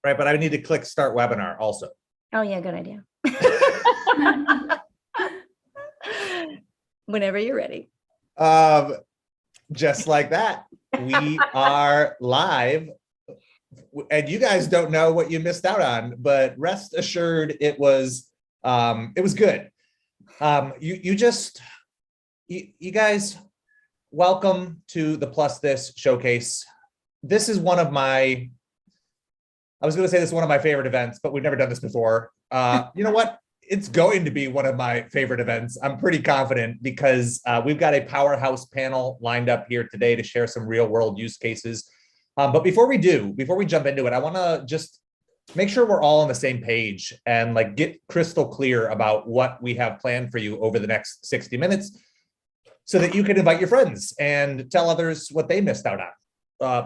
right? But I need to click start webinar also. Oh yeah, good idea. Whenever you're ready. Just like that, we are live. And you guys don't know what you missed out on, but rest assured it was good. You guys, welcome to the PlusThis showcase. This is one of my, I was going to say this is one of my favorite events, but we've never done this before. You know what? It's going to be one of my favorite events. I'm pretty confident because we've got a powerhouse panel lined up here today to share some real world use cases. But before we jump into it, I want to just make sure we're all on the same page and like get crystal clear about what we have planned for you over the next 60 minutes so that you can invite your friends and tell others what they missed out on.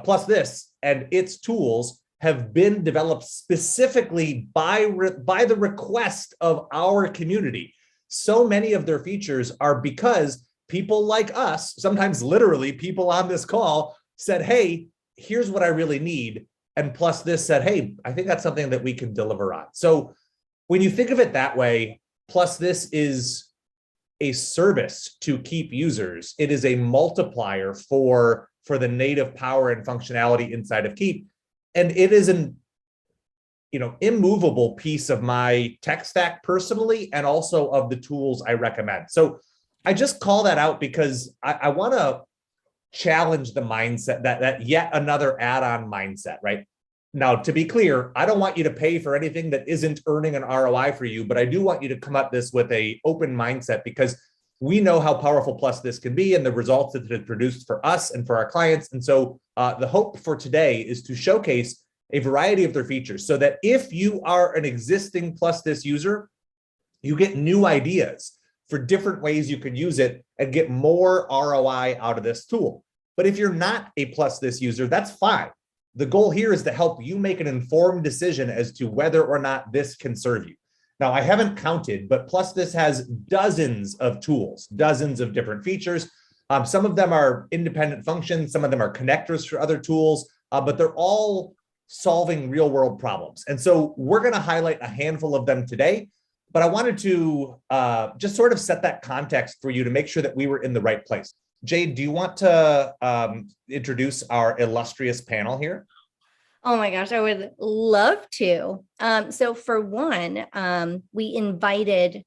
PlusThis and its tools have been developed specifically by the request of our community. So many of their features are because people like us, sometimes literally people on this call, said, hey, here's what I really need. And PlusThis said, hey, I think that's something that we can deliver on. So when you think of it that way, PlusThis is a service to Keap users. It is a multiplier for the native power and functionality inside of Keap. And it is an immovable piece of my tech stack personally, and also of the tools I recommend. So I just call that out because I want to challenge the mindset that yet another add-on mindset, right? Now, to be clear, I don't want you to pay for anything that isn't earning an ROI for you, but I do want you to come at this with an open mindset because we know how powerful PlusThis can be and the results that it produced for us and for our clients. And so the hope for today is to showcase a variety of their features so that if you are an existing PlusThis user, you get new ideas for different ways you can use it and get more ROI out of this tool. But if you're not a PlusThis user, that's fine. The goal here is to help you make an informed decision as to whether or not this can serve you. Now, I haven't counted, but PlusThis has dozens of tools, dozens of different features. Some of them are independent functions, some of them are connectors for other tools, but they're all solving real world problems. And so we're going to highlight a handful of them today, but I wanted to just sort of set that context for you to make sure that we were in the right place. Jade, do you want to introduce our illustrious panel here? Oh my gosh, I would love to. So for one, we invited,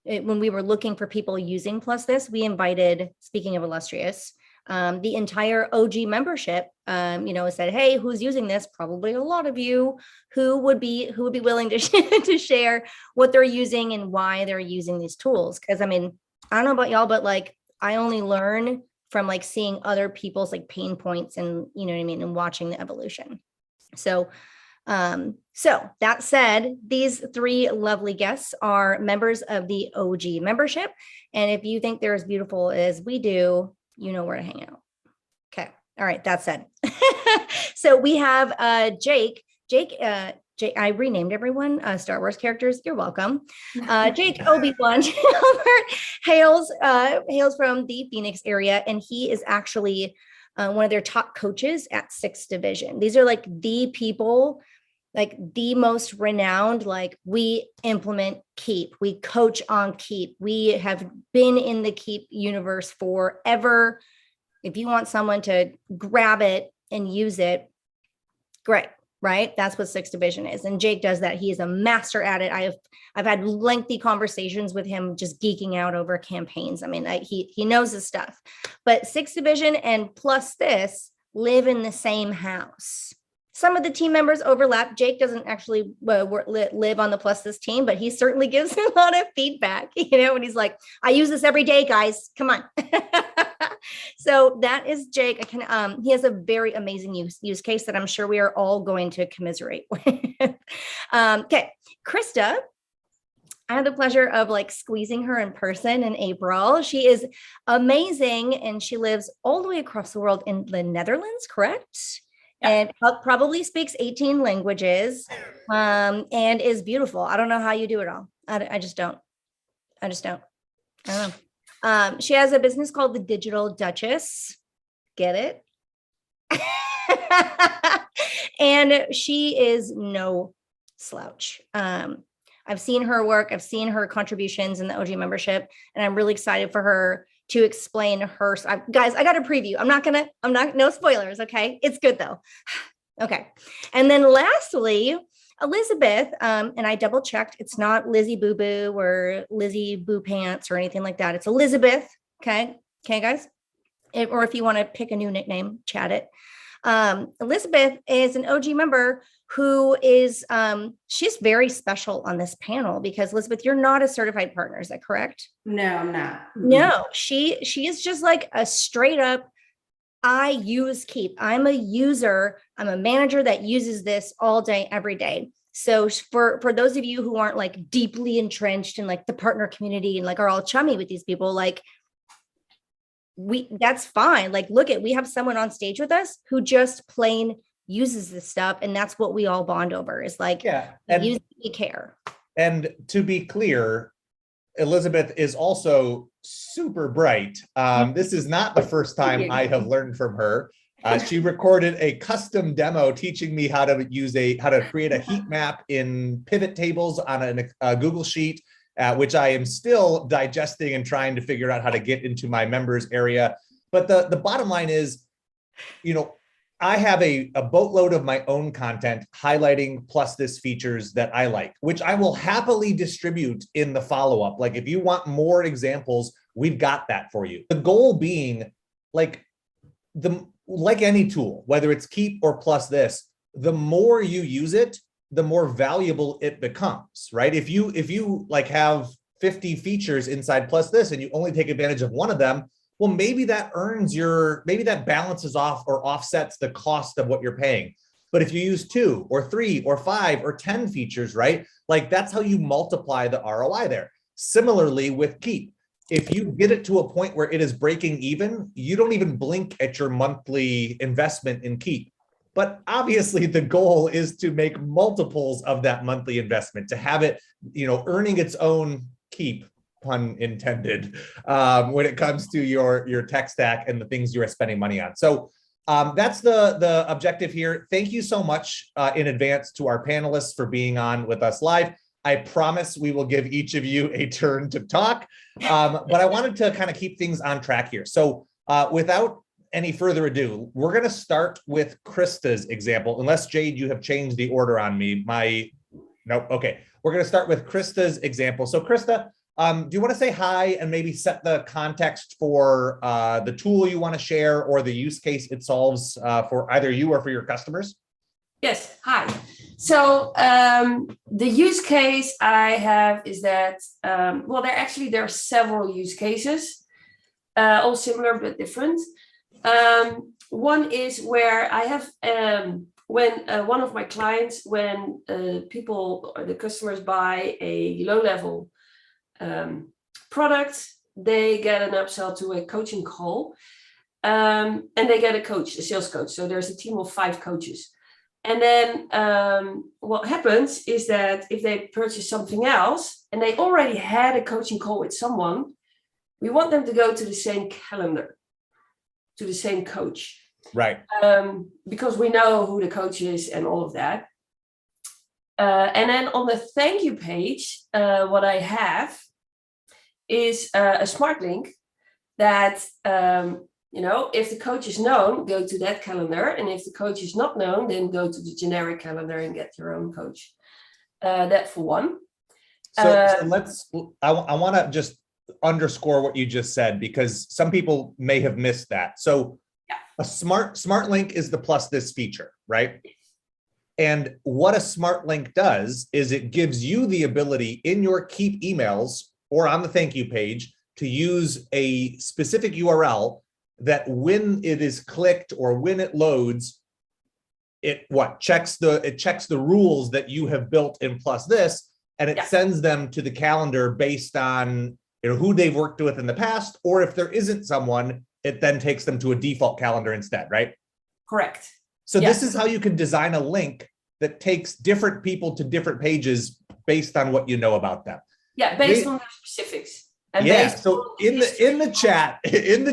when we were looking for people using PlusThis, we invited, speaking of illustrious, the entire OG membership, said, hey, who's using this? Probably a lot of you who would be willing to, to share what they're using and why they're using these tools. Because I mean, I don't know about y'all, but like I only learn from like seeing other people's like pain points and, you know what I mean, and watching the evolution. So that said, these three lovely guests are members of the OG membership. And if you think they're as beautiful as we do, you know where to hang out. Okay. All right. That said, so we have Jake, I renamed everyone Star Wars characters. You're welcome. Jake Obi-Wan Talbert hails from the Phoenix area, and he is actually one of their top coaches at 6th Division. These are like the people, like the most renowned, like we implement Keap, we coach on Keap. We have been in the Keap universe forever. If you want someone to grab it and use it, great, right? That's what 6th Division is. And Jake does that. He is a master at it. I've had lengthy conversations with him, just geeking out over campaigns. I mean, he knows his stuff. But 6th Division and PlusThis live in the same house. Some of the team members overlap. Jake doesn't actually live on the PlusThis team, but he certainly gives a lot of feedback, and he's like, I use this every day, guys, come on. So that is Jake. He has a very amazing use case that I'm sure we are all going to commiserate with. Okay, Krista, I had the pleasure of like squeezing her in person in April. She is amazing, and she lives all the way across the world in the Netherlands, correct? And probably speaks 18 languages, and is beautiful. I don't know how you do it all. I just don't. I don't know. She has a business called the Digital Duchess. Get it? And she is no slouch. I've seen her work. I've seen her contributions in the OG membership, and I'm really excited for her to explain her. Guys, I got a preview. No spoilers. Okay. It's good though. Okay. And then lastly, Elizabeth, and I double checked. It's not Lizzie Boo Boo or Lizzie Boo Pants or anything like that. It's Elizabeth. Okay. Okay, guys. Or if you want to pick a new nickname, chat it. Elizabeth is an OG member who is, she's very special on this panel because Elizabeth, you're not a certified partner. Is that correct? No, I'm not. No, she is just like a straight up, I use Keap. I'm a user. I'm a manager that uses this all day, every day. So for those of you who aren't like deeply entrenched in like the partner community and like are all chummy with these people, like that's fine. Like, we have someone on stage with us who just plain uses this stuff. And that's what we all bond over is like, and we care. And to be clear, Elizabeth is also super bright. This is not the first time I have learned from her. She recorded a custom demo teaching me how to create a heat map in pivot tables on a Google Sheet, which I am still digesting and trying to figure out how to get into my members area. But the bottom line is, I have a boatload of my own content highlighting PlusThis features that I like, which I will happily distribute in the follow-up. Like if you want more examples, we've got that for you. The goal being like any tool, whether it's Keap or PlusThis, the more you use it, the more valuable it becomes, right? If you like have 50 features inside PlusThis and you only take advantage of one of them, well, maybe that balances off or offsets the cost of what you're paying. But if you use 2 or 3 or 5 or 10 features, right? Like that's how you multiply the ROI there. Similarly with Keap, if you get it to a point where it is breaking even, you don't even blink at your monthly investment in Keap. But obviously the goal is to make multiples of that monthly investment, to have it, earning its own keep, pun intended, when it comes to your tech stack and the things you are spending money on. So that's the objective here. Thank you so much in advance to our panelists for being on with us live. I promise we will give each of you a turn to talk, but I wanted to kind of keep things on track here. So without any further ado, we're going to start with Krista's example, unless Jade, you have changed the order on me. Nope. Okay. We're going to start with Krista's example. So Krista, do you want to say hi and maybe set the context for the tool you want to share or the use case it solves for either you or for your customers? Yes. Hi. So the use case I have is that, there are several use cases, all similar but different. One is where I have when one of my clients, when the customers buy a low-level product, they get an upsell to a coaching call, and they get a sales coach. So there's a team of 5 coaches. And then what happens is that if they purchase something else and they already had a coaching call with someone, we want them to go to the same calendar, to the same coach. Right. Because we know who the coach is and all of that. And then on the thank you page, what I have is a smart link that, if the coach is known, go to that calendar. And if the coach is not known, then go to the generic calendar and get your own coach. That for one. So I want to just underscore what you just said, because some people may have missed that. So a smart link is the PlusThis feature, right? And what a smart link does is it gives you the ability in your Keap emails or on the thank you page to use a specific URL that when it is clicked or when it loads, it checks the rules that you have built in PlusThis, and it sends them to the calendar based on who they've worked with in the past, or if there isn't someone, it then takes them to a default calendar instead, right? Correct. So this is how you can design a link that takes different people to different pages based on what you know about them. Yeah, based on the specifics. And so in the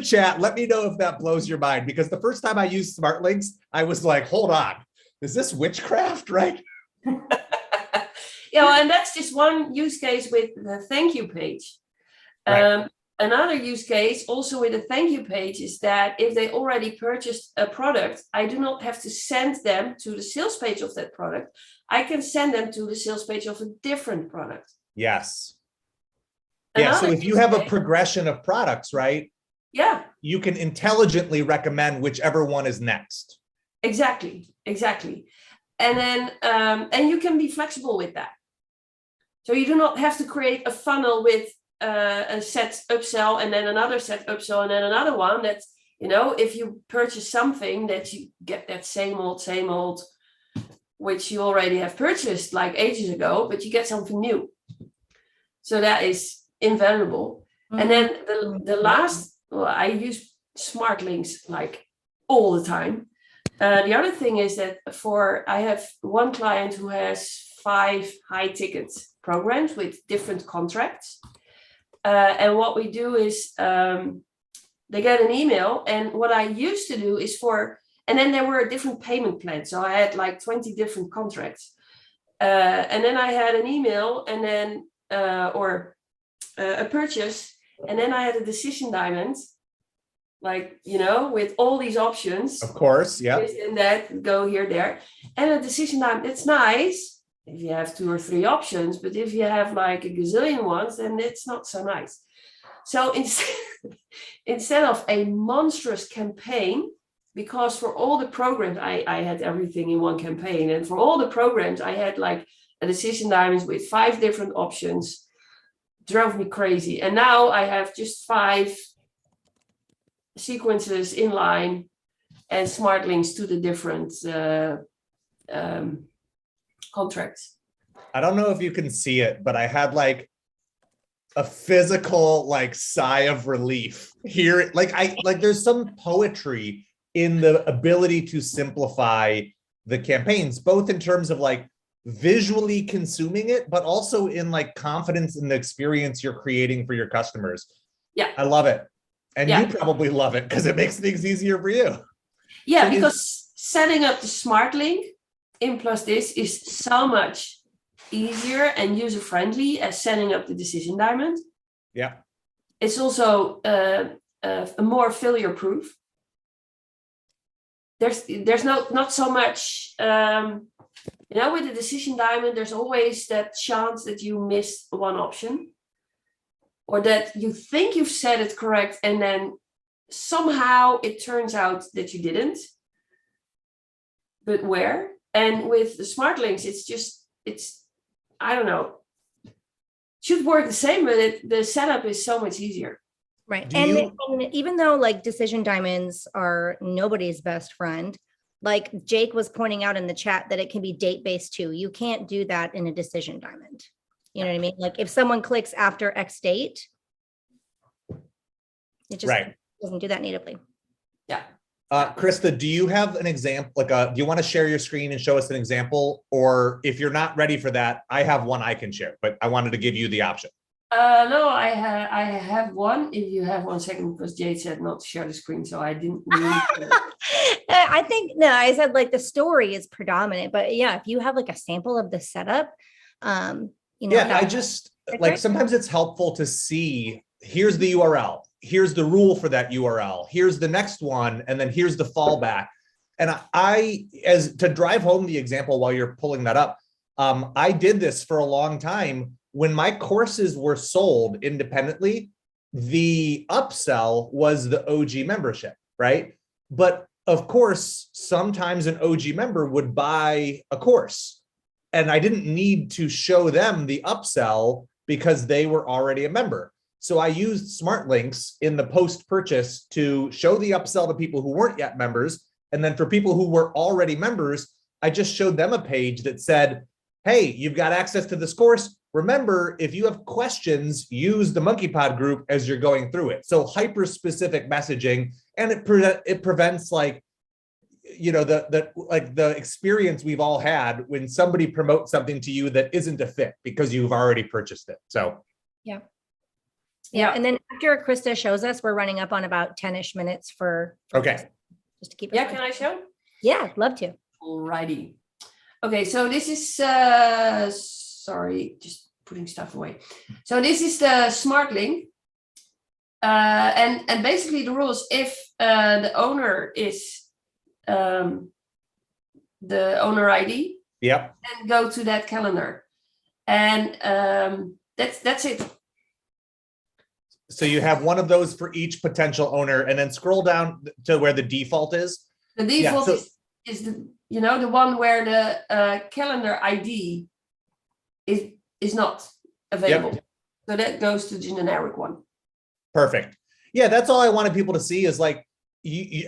chat, let me know if that blows your mind, because the first time I used smart links, I was like, hold on, Is this witchcraft, right? Yeah, and that's just one use case with the thank you page. Right. Another use case also with a thank you page is that if they already purchased a product, I do not have to send them to the sales page of that product. I can send them to the sales page of a different product. Yes. Yeah. So if you have a progression of products, right? Yeah. You can intelligently recommend whichever one is next. Exactly. And then, and you can be flexible with that. So you do not have to create a funnel with a set upsell and then another set upsell and then another one. That's, if you purchase something that you get that same old, which you already have purchased like ages ago, but you get something new. So that is invaluable. Mm-hmm. And then the last, I use smart links like all the time. The other thing is that I have one client who has 5 high ticket programs with different contracts. And what we do is they get an email, and what I used to do is and then there were different payment plans. So I had like 20 different contracts. And then I had an email and then, or a purchase. And then I had a decision diamond, like, with all these options. Of course, yeah. And that, go here, there. And a decision diamond, it's nice if you have 2 or 3 options, but if you have like a gazillion ones, then it's not so nice. So instead of a monstrous campaign, because for all the programs, I had everything in one campaign. And for all the programs, I had like a decision diamonds with 5 different options. Drove me crazy. And now I have just 5 sequences in line and smart links to the different contracts. I don't know if you can see it, but I had like a physical like sigh of relief here. Like there's some poetry in the ability to simplify the campaigns, both in terms of like visually consuming it, but also in like confidence in the experience you're creating for your customers. Yeah. I love it. And you probably love it because it makes things easier for you. Yeah, so because setting up the smart link in PlusThis is so much easier and user-friendly as setting up the decision diamond. Yeah. It's also more failure-proof. There's not so much, with the decision diamond, there's always that chance that you missed one option, or that you think you've said it correct and then somehow it turns out that you didn't. But where? And with the smart links, it's I don't know, should work the same, but the setup is so much easier. Right. And even though like decision diamonds are nobody's best friend, like Jake was pointing out in the chat that it can be date-based too. You can't do that in a decision diamond. You know what I mean? Like if someone clicks after X date, it just doesn't do that natively. Yeah. Krista, do you have an example? Do you want to share your screen and show us an example? Or if you're not ready for that, I have one I can share, but I wanted to give you the option. No, I have one. If you have 1 second, because Jade said not to share the screen, so I didn't need to. I said like the story is predominant, but yeah, if you have like a sample of the setup, I just like sometimes it's helpful to see, here's the URL, here's the rule for that URL, here's the next one, and then here's the fallback. And as to drive home the example while you're pulling that up, I did this for a long time. When my courses were sold independently, the upsell was the OG membership, right? But of course, sometimes an OG member would buy a course, and I didn't need to show them the upsell because they were already a member. So I used smart links in the post-purchase to show the upsell to people who weren't yet members. And then for people who were already members, I just showed them a page that said, hey, you've got access to this course. Remember, if you have questions, use the Monkey Pod group as you're going through it. So hyper-specific messaging, and it prevents like, the experience we've all had when somebody promotes something to you that isn't a fit because you've already purchased it. So yeah. And then after Krista shows us, we're running up on about 10-ish minutes for okay. just to keep it. Yeah, can I show? Yeah, love to. Alrighty. Okay, so this is, sorry, just putting stuff away. So this is the smart link. And basically the rules, if the owner is the owner ID, Yep. then go to that calendar. And that's it. So you have one of those for each potential owner, and then scroll down to where the default is. The default so- is the, you know, the one where the calendar ID is not available. Yep. So that goes to the generic one. Perfect. Yeah, that's all I wanted people to see is like,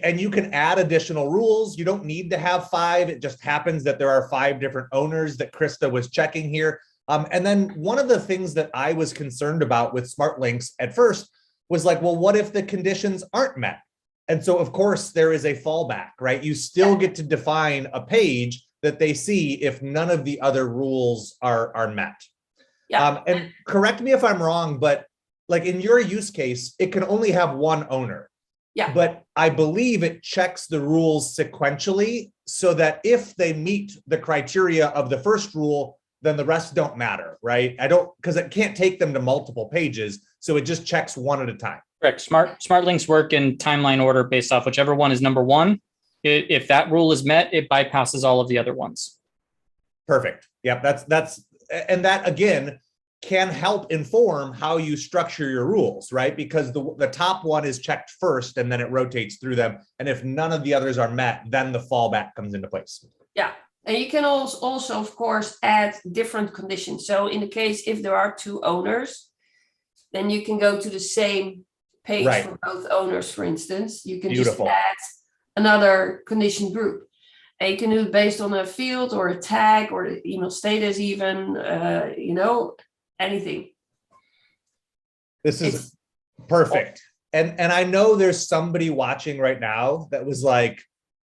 and you can add additional rules. You don't need to have 5. It just happens that there are 5 different owners that Krista was checking here. And then one of the things that I was concerned about with smart links at first was like, well, what if the conditions aren't met? And so, of course, there is a fallback, right? You still get to define a page that they see if none of the other rules are met. Yeah. And correct me if I'm wrong, but like in your use case, it can only have one owner. Yeah. But I believe it checks the rules sequentially so that if they meet the criteria of the first rule, then the rest don't matter, right? Because it can't take them to multiple pages. So it just checks one at a time. Correct. Smart links work in timeline order based off whichever one is number 1. If that rule is met, it bypasses all of the other ones. Perfect. Yep. And that again can help inform how you structure your rules, right? Because the top one is checked first and then it rotates through them. And if none of the others are met, then the fallback comes into place. Yeah. And you can also, of course, add different conditions. So in the case, if there are 2 owners, then you can go to the same page Right. for both owners, for instance. You can Beautiful. just add another condition group. And you can do it based on a field or a tag or the email status even, you know, anything. This is perfect. And I know there's somebody watching right now that was like,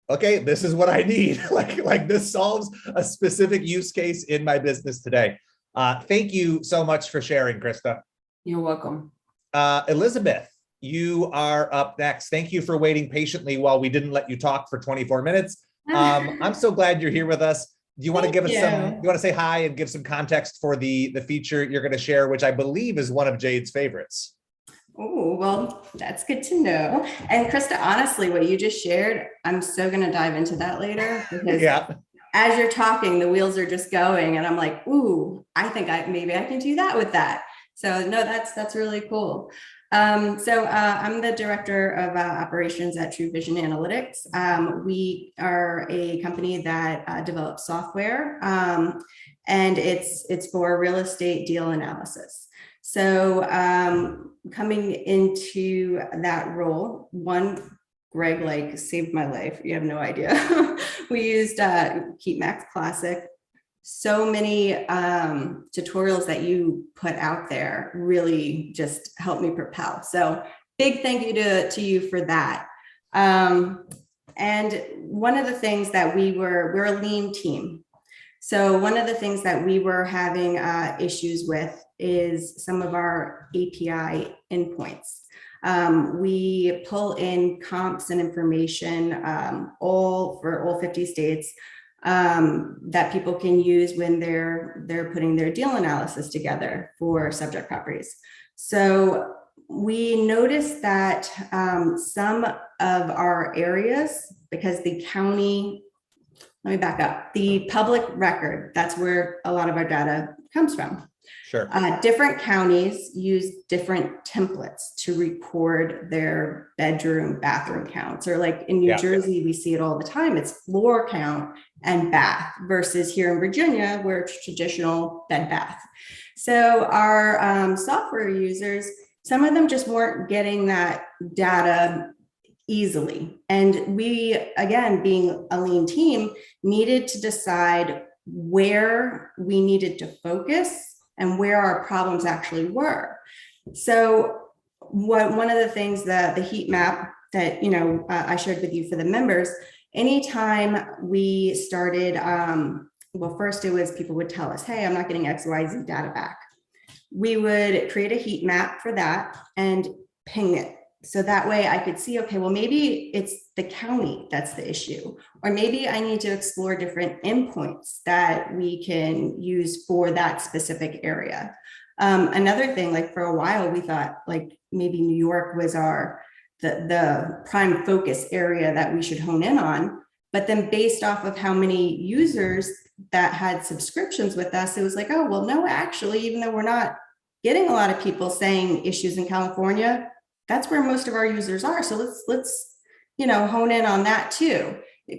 okay, this is what I need. like this solves a specific use case in my business today. Thank you so much for sharing, Krista. You're welcome. Elizabeth, you are up next. Thank you for waiting patiently while we didn't let you talk for 24 minutes. I'm so glad you're here with us. Do you want to give us you want to say hi and give some context for the feature you're going to share, which I believe is one of Jade's favorites? Oh, well, that's good to know. And Krista, honestly, what you just shared, I'm so going to dive into that later because as you're talking, the wheels are just going and I'm like, ooh, I think maybe I can do that with that. So no, that's really cool. I'm the director of operations at True Vision Analytics. We are a company that develops software and it's for real estate deal analysis. So coming into that role, Greg saved my life. You have no idea. We used Keap Max Classic. So many tutorials that you put out there really just helped me propel. So big thank you to you for that. And one of the things that we're a lean team. So one of the things that we were having issues with is some of our API endpoints. We pull in comps and information for all 50 states that people can use when they're putting their deal analysis together for subject properties. So we noticed that some of our areas, because the county, let me back up, the public record, that's where a lot of our data comes from. Sure. Different counties use different templates to record their bedroom, bathroom counts. Or like in New Jersey, we see it all the time. It's floor count and bath versus here in Virginia, where it's traditional bed bath. So our software users, some of them just weren't getting that data easily. And we, again, being a lean team, needed to decide where we needed to focus and where our problems actually were. So one of the things that the heat map that I shared with you for the members, anytime we started, well, first it was people would tell us, hey, I'm not getting XYZ data back. We would create a heat map for that and ping it So that way I could see, okay, well, maybe it's the county that's the issue, or maybe I need to explore different endpoints that we can use for that specific area. Another thing, like for a while, we thought like maybe New York was the prime focus area that we should hone in on. But then based off of how many users that had subscriptions with us, it was like, oh, well, no, actually, even though we're not getting a lot of people saying issues in California, that's where most of our users are. So let's hone in on that too.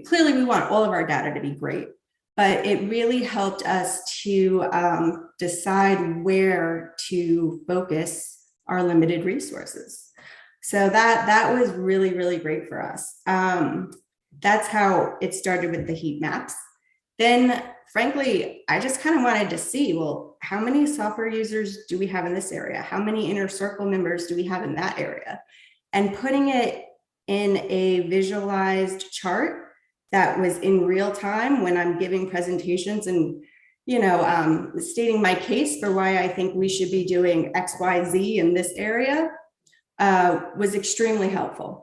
Clearly, we want all of our data to be great, but it really helped us to decide where to focus our limited resources. So that was really, really great for us. That's how it started with the heat maps. Then, frankly, I just kind of wanted to see, well, how many software users do we have in this area? How many inner circle members do we have in that area? And putting it in a visualized chart that was in real time when I'm giving presentations and stating my case for why I think we should be doing X, Y, Z in this area was extremely helpful.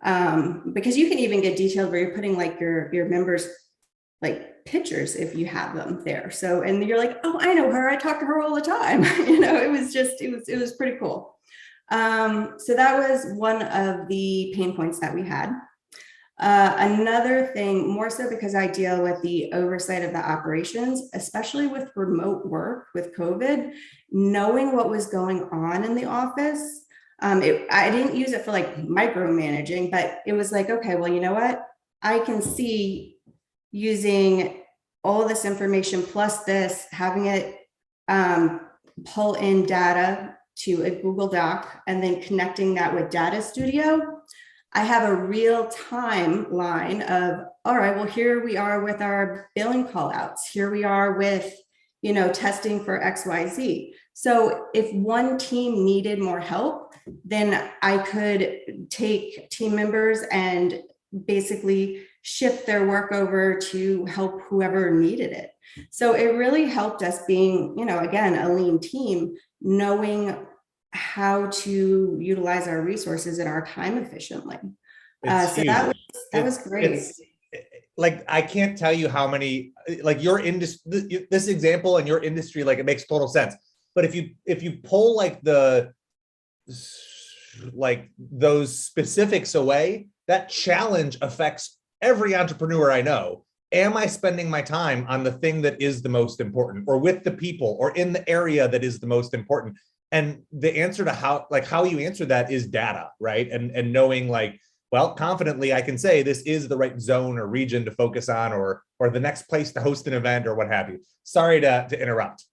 Because you can even get detailed where you're putting like your members like pictures if you have them there. So, and you're like, oh, I know her. I talk to her all the time. It was pretty cool. So that was one of the pain points that we had. Another thing, more so because I deal with the oversight of the operations, especially with remote work with COVID, knowing what was going on in the office. I didn't use it for like micromanaging, but it was like, okay, well, you know what? I can see using all this information plus this, having it pull in data to a Google Doc and then connecting that with Data Studio. I have a real timeline of, all right, well, here we are with our billing call outs. Here we are with, testing for XYZ. So if one team needed more help, then I could take team members and basically shift their work over to help whoever needed it. So it really helped us being, again, a lean team, knowing how to utilize our resources and our time efficiently. So that was great. Like, I can't tell you how many, like your industry, this example in your industry, like it makes total sense. But if you pull like those specifics away, that challenge affects every entrepreneur I know. Am I spending my time on the thing that is the most important, or with the people, or in the area that is the most important? And the answer to how you answer that is data, right? And knowing like, well, confidently, I can say this is the right zone or region to focus on, or the next place to host an event or what have you. Sorry to interrupt.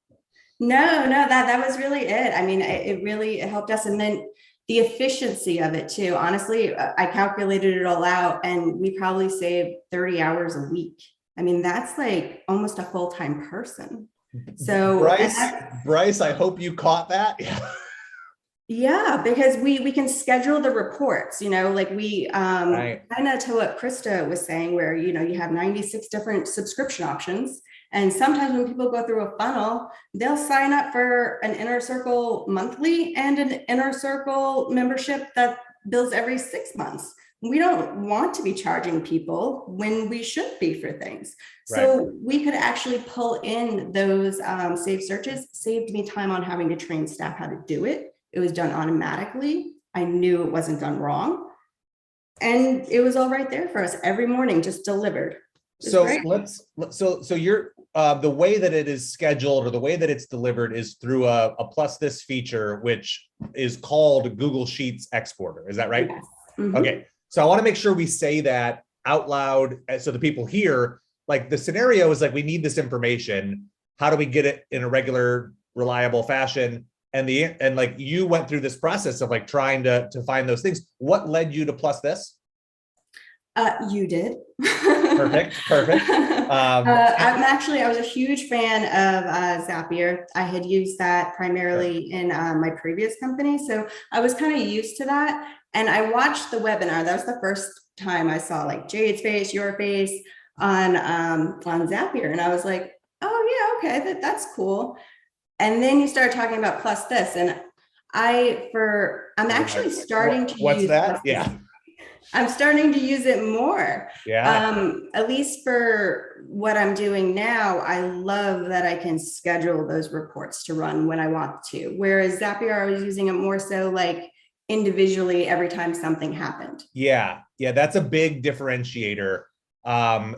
No, that was really it. I mean, it really helped us. And then the efficiency of it too. Honestly, I calculated it all out and we probably saved 30 hours a week. I mean, that's like almost a full-time person. So Bryce, I hope you caught that. Yeah, because we can schedule the reports, like we right. Kind of to what Krista was saying, where you have 96 different subscription options. And sometimes when people go through a funnel, they'll sign up for an Inner Circle monthly and an Inner Circle membership that bills every 6 months. We don't want to be charging people when we should be for things. Right. So we could actually pull in those saved searches, saved me time on having to train staff how to do it. It was done automatically. I knew it wasn't done wrong. And it was all right there for us every morning, just delivered. So you're the way that it is scheduled or the way that it's delivered is through a PlusThis feature, which is called Google Sheets Exporter. Is that right? Yes. Mm-hmm. Okay. So I want to make sure we say that out loud so the people hear, like the scenario is like, we need this information. How do we get it in a regular, reliable fashion? And like you went through this process of like trying to find those things. What led you to PlusThis? You did. Perfect. I was a huge fan of Zapier. I had used that primarily in my previous company. So I was kind of used to that. And I watched the webinar. That was the first time I saw like Jade's face, your face on Zapier. And I was like, oh yeah, okay, that's cool. And then you start talking about PlusThis, and I'm actually starting to What's use that? PlusThis. Yeah. I'm starting to use it more. Yeah. At least for what I'm doing now, I love that I can schedule those reports to run when I want to. Whereas Zapier, I was using it more so like individually every time something happened. Yeah. Yeah. That's a big differentiator.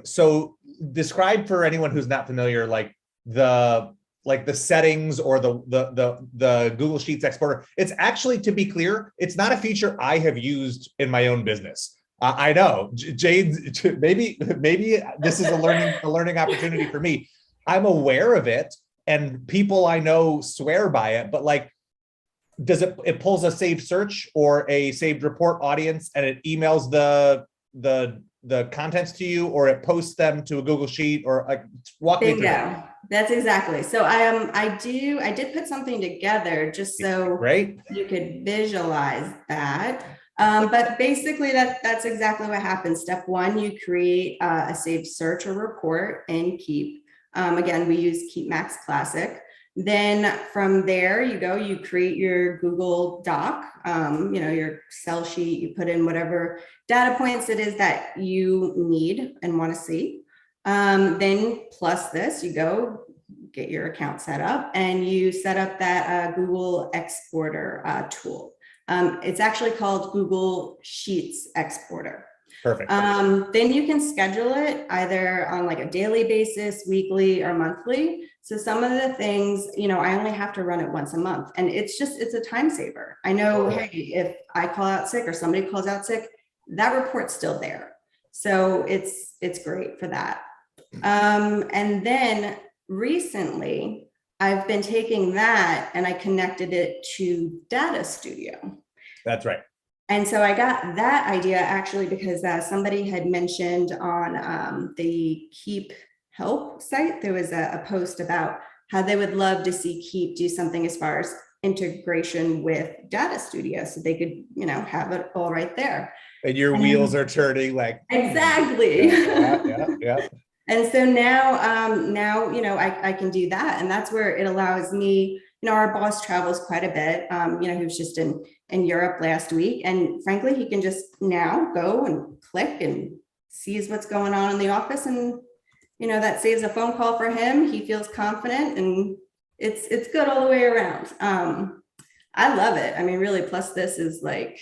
So describe for anyone who's not familiar, like the settings or the Google Sheets exporter. It's actually, to be clear, it's not a feature I have used in my own business. I know, Jade, maybe this is a learning opportunity for me. I'm aware of it, and people I know swear by it, but like, it pulls a saved search or a saved report audience, and it emails the contents to you, or it posts them to a Google Sheet, or like, walk me through that. That's exactly. So I did put something together just so you could visualize that. But basically that's exactly what happens. Step one, you create a saved search or report in Keap. Again, we use Keap Max Classic. Then from there you create your Google Doc, your Excel sheet, you put in whatever data points it is that you need and want to see. Then PlusThis, you go get your account set up and you set up that Google Exporter tool. It's actually called Google Sheets Exporter. Perfect. Then you can schedule it either on like a daily basis, weekly, or monthly. So some of the things, I only have to run it once a month, and it's a time saver. I know, hey, if I call out sick or somebody calls out sick, that report's still there. So it's great for that. And then recently I've been taking that and I connected it to Data Studio. That's right. And so I got that idea actually because somebody had mentioned on the Keap help site, there was a post about how they would love to see Keap do something as far as integration with Data Studio, so they could, have it all right there. And your wheels are turning like. Exactly. Yeah. And so now, I can do that. And that's where it allows me, our boss travels quite a bit. He was just in Europe last week. And frankly, he can just now go and click and sees what's going on in the office. And, that saves a phone call for him. He feels confident, and it's good all the way around. I love it. I mean, really, PlusThis is like,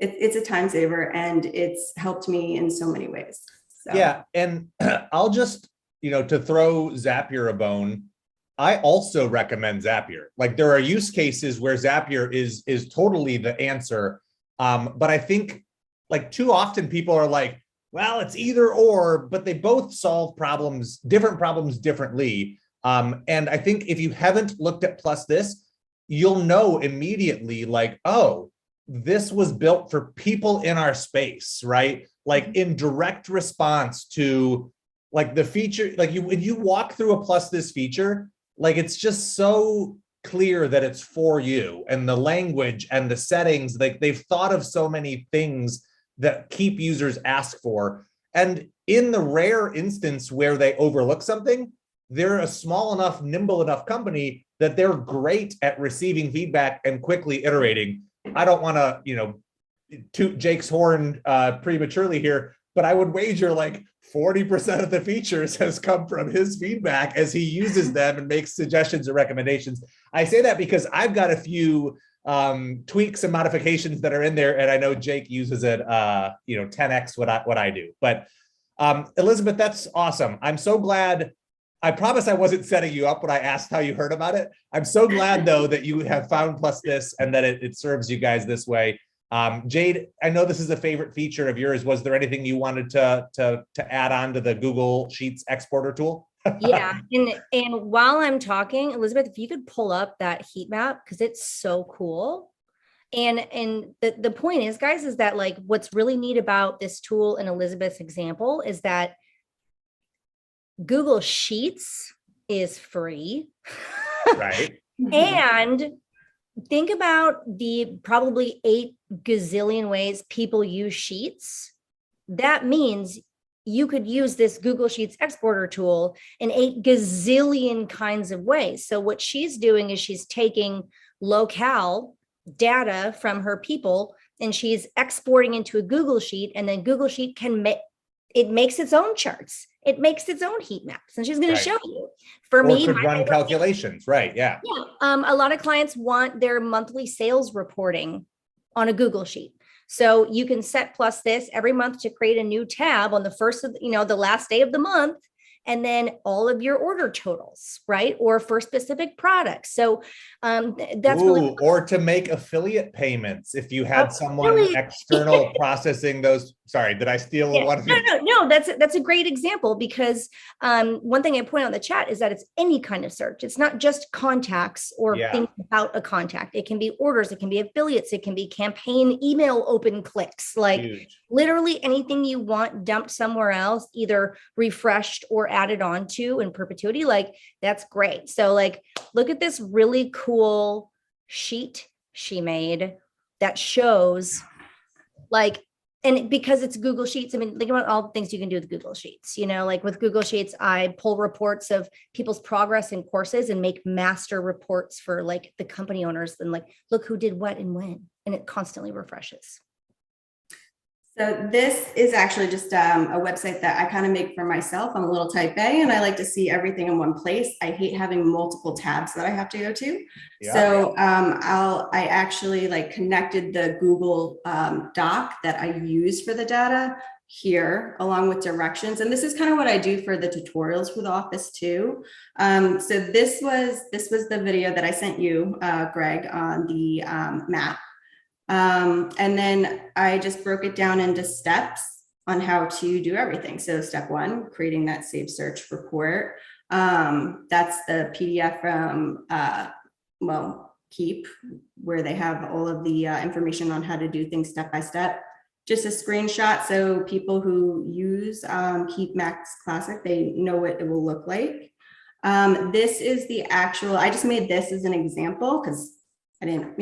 it's a time saver, and it's helped me in so many ways. So. Yeah. And I'll just, to throw Zapier a bone, I also recommend Zapier. Like, there are use cases where Zapier is totally the answer. But I think like too often people are like, well, it's either or, but they both solve different problems differently. And I think if you haven't looked at PlusThis, you'll know immediately like, oh, this was built for people in our space, right? Like in direct response to like the feature, like when you walk through a PlusThis feature, like it's just so clear that it's for you, and the language and the settings, like they've thought of so many things that Keap users ask for. And in the rare instance where they overlook something, they're a small enough, nimble enough company that they're great at receiving feedback and quickly iterating. I don't want to, toot Jake's horn prematurely here, but I would wager like 40% of the features has come from his feedback as he uses them and makes suggestions or recommendations. I say that because I've got a few tweaks and modifications that are in there, and I know Jake uses it 10x what I do. But Elizabeth, that's awesome. I'm so glad. I promise I wasn't setting you up when I asked how you heard about it. I'm so glad though that you have found PlusThis and that it serves you guys this way. Jade, I know this is a favorite feature of yours. Was there anything you wanted to add on to the Google Sheets exporter tool? Yeah, and while I'm talking, Elizabeth, if you could pull up that heat map, because it's so cool. And the point is, guys, is that like what's really neat about this tool in Elizabeth's example is that Google Sheets is free. Right. And think about the probably 8 gazillion ways people use Sheets. That means you could use this Google Sheets exporter tool in 8 gazillion kinds of ways. So what she's doing is she's taking locale data from her people, and she's exporting into a Google Sheet, and then Google Sheet it makes its own charts. It makes its own heat maps, and she's going to show you. For me, could run calculations, right? Yeah. A lot of clients want their monthly sales reporting on a Google Sheet. So you can set PlusThis every month to create a new tab on the first of, the last day of the month, and then all of your order totals, right? Or for specific products. So that's really, or to make affiliate payments if you had someone external processing those. Sorry, did I steal one of you? No, that's a great example, because one thing I point out in the chat is that it's any kind of search. It's not just contacts or things about a contact. It can be orders, it can be affiliates, it can be campaign email open clicks, like literally anything you want dumped somewhere else, either refreshed or added on to in perpetuity. Like, that's great. So like, look at this really cool sheet she made that shows like, and because it's Google Sheets, I mean, think about all the things you can do with Google Sheets. Like with Google Sheets, I pull reports of people's progress in courses and make master reports for like the company owners, and like, look who did what and when, and it constantly refreshes. So this is actually just a website that I kind of make for myself. I'm a little type A, and I like to see everything in one place. I hate having multiple tabs that I have to go to. So I actually like connected the Google Doc that I use for the data here, along with directions. And this is kind of what I do for the tutorials for the office too. So this was the video that I sent you, Greg, on the map. And then I just broke it down into steps on how to do everything. So step 1, creating that saved search report. That's the PDF from, Keap, where they have all of the information on how to do things step by step. Just a screenshot, so people who use Keap Max Classic, they know what it will look like. This is the actual, I just made this as an example because I didn't,